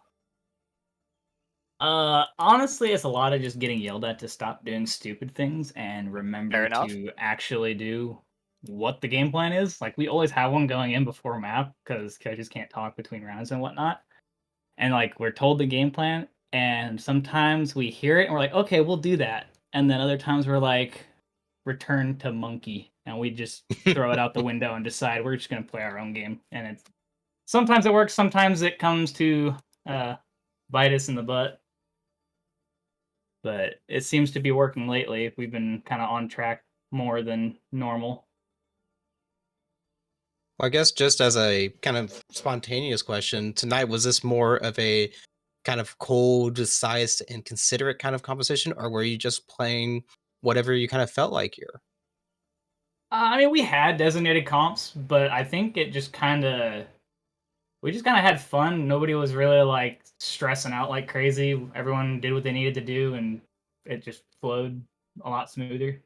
Honestly, it's a lot of just getting yelled at to stop doing stupid things and Fair remember enough. to actually do what the game plan is. Like we always have one going in before map because coaches can't talk between rounds and whatnot. And like we're told the game plan, and sometimes we hear it and we're like, okay, we'll do that. And then other times we're like, return to monkey, and we just throw it out the window and decide we're just gonna play our own game. And it's sometimes it works, sometimes it comes to uh, bite us in the butt. But it seems to be working lately. We've been kind of on track more than normal. Well, I guess just as a kind of spontaneous question, tonight was this more of a kind of cold, decisive, and considerate kind of composition, or were you just playing whatever you kind of felt like here? I mean, we had designated comps, but I think it just kind of we just kind of had fun. Nobody was really like stressing out like crazy. Everyone did what they needed to do, and it just flowed a lot smoother.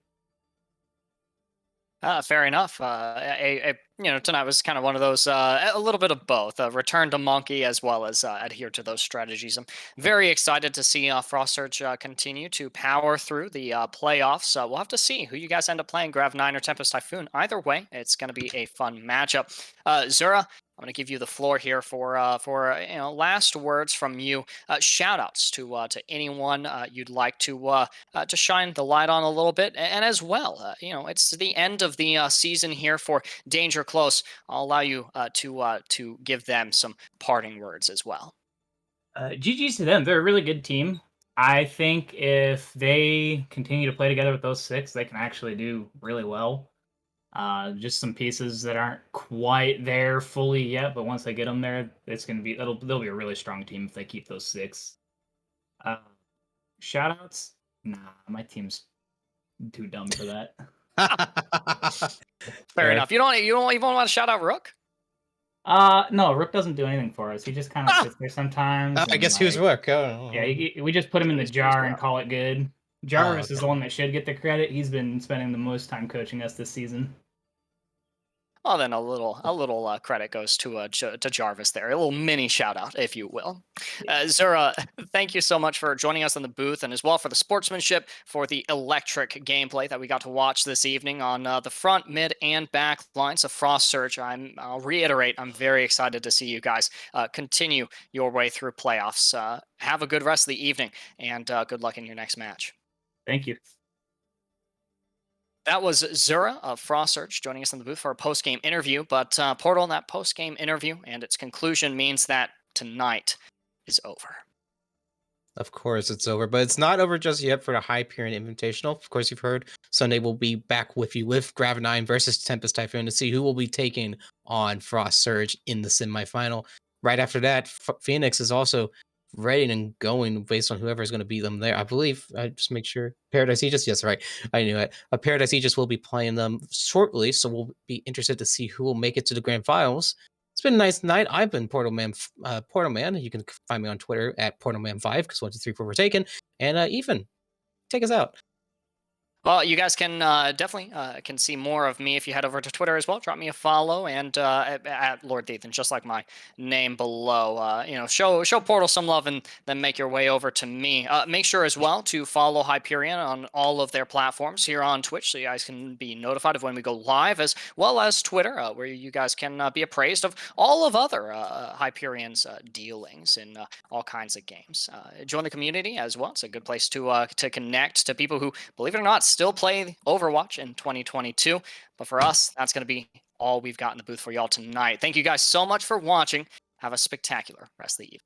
Fair enough. Tonight was kind of one of those, a little bit of both, return to monkey as well as adhere to those strategies. I'm very excited to see Frost Surge continue to power through the playoffs. We'll have to see who you guys end up playing, Grav 9 or Tempest Typhoon. Either way, it's going to be a fun matchup. Zura, I'm going to give you the floor here for last words from you. Shout outs to anyone you'd like to shine the light on a little bit. And as well, it's the end of the season here for Danger Close. I'll allow you to give them some parting words as well. GG's to them. They're a really good team. I think if they continue to play together with those six, they can actually do really well. Just some pieces that aren't quite there fully yet, but once they get them there, it's gonna be they'll be a really strong team if they keep those six. Uh, Shoutouts? Nah, my team's too dumb for that. Fair Fair. enough. You don't even want to shout out Rook. No, Rook doesn't do anything for us. He just kind of Ah, sits there sometimes, I and guess who's like, work? yeah, Oh. we just put him in the he's doing jar and well. call it good. Oh, Jarvis is okay. the one that should get the credit. He's been spending the most time coaching us this season. Well, then a little credit goes to Jarvis there. A little mini shout out, if you will. Zura, thank you so much for joining us in the booth, and as well for the sportsmanship, for the electric gameplay that we got to watch this evening on the front, mid, and back lines of Frost Surge. I'll reiterate, I'm very excited to see you guys continue your way through playoffs. Have a good rest of the evening, and good luck in your next match. Thank you. That was Zura of Frost Surge joining us in the booth for a post game interview. But Portal, that post game interview and its conclusion means that tonight is over. Of course, it's over, but it's not over just yet for the Hyperion Invitational. Of course, you've heard Sunday will be back with you with Gravenine versus Tempest Typhoon to see who will be taking on Frost Surge in the semifinal. Right after that, Phoenix is also ready and going based on whoever is going to beat them there. I believe, I just make sure, Paradise Aegis, yes, right, I knew it. Paradise Aegis will be playing them shortly, so we'll be interested to see who will make it to the grand finals. It's been a nice night. I've been Portal Man. Portal Man. You can find me on Twitter at PortalMan5 because 1, 2, 3, 4 were taken. And Ethan, take us out. Well, you guys can definitely can see more of me if you head over to Twitter as well. Drop me a follow and at Lord Ethan, just like my name below. Show Portal some love and then make your way over to me. Make sure as well to follow Hyperion on all of their platforms here on Twitch, so you guys can be notified of when we go live, as well as Twitter, where you guys can be appraised of all of other Hyperion's dealings in all kinds of games. Join the community as well. It's a good place to connect to people who, believe it or not, still play Overwatch in 2022. But for us, that's going to be all we've got in the booth for y'all tonight. Thank you guys so much for watching. Have a spectacular rest of the evening.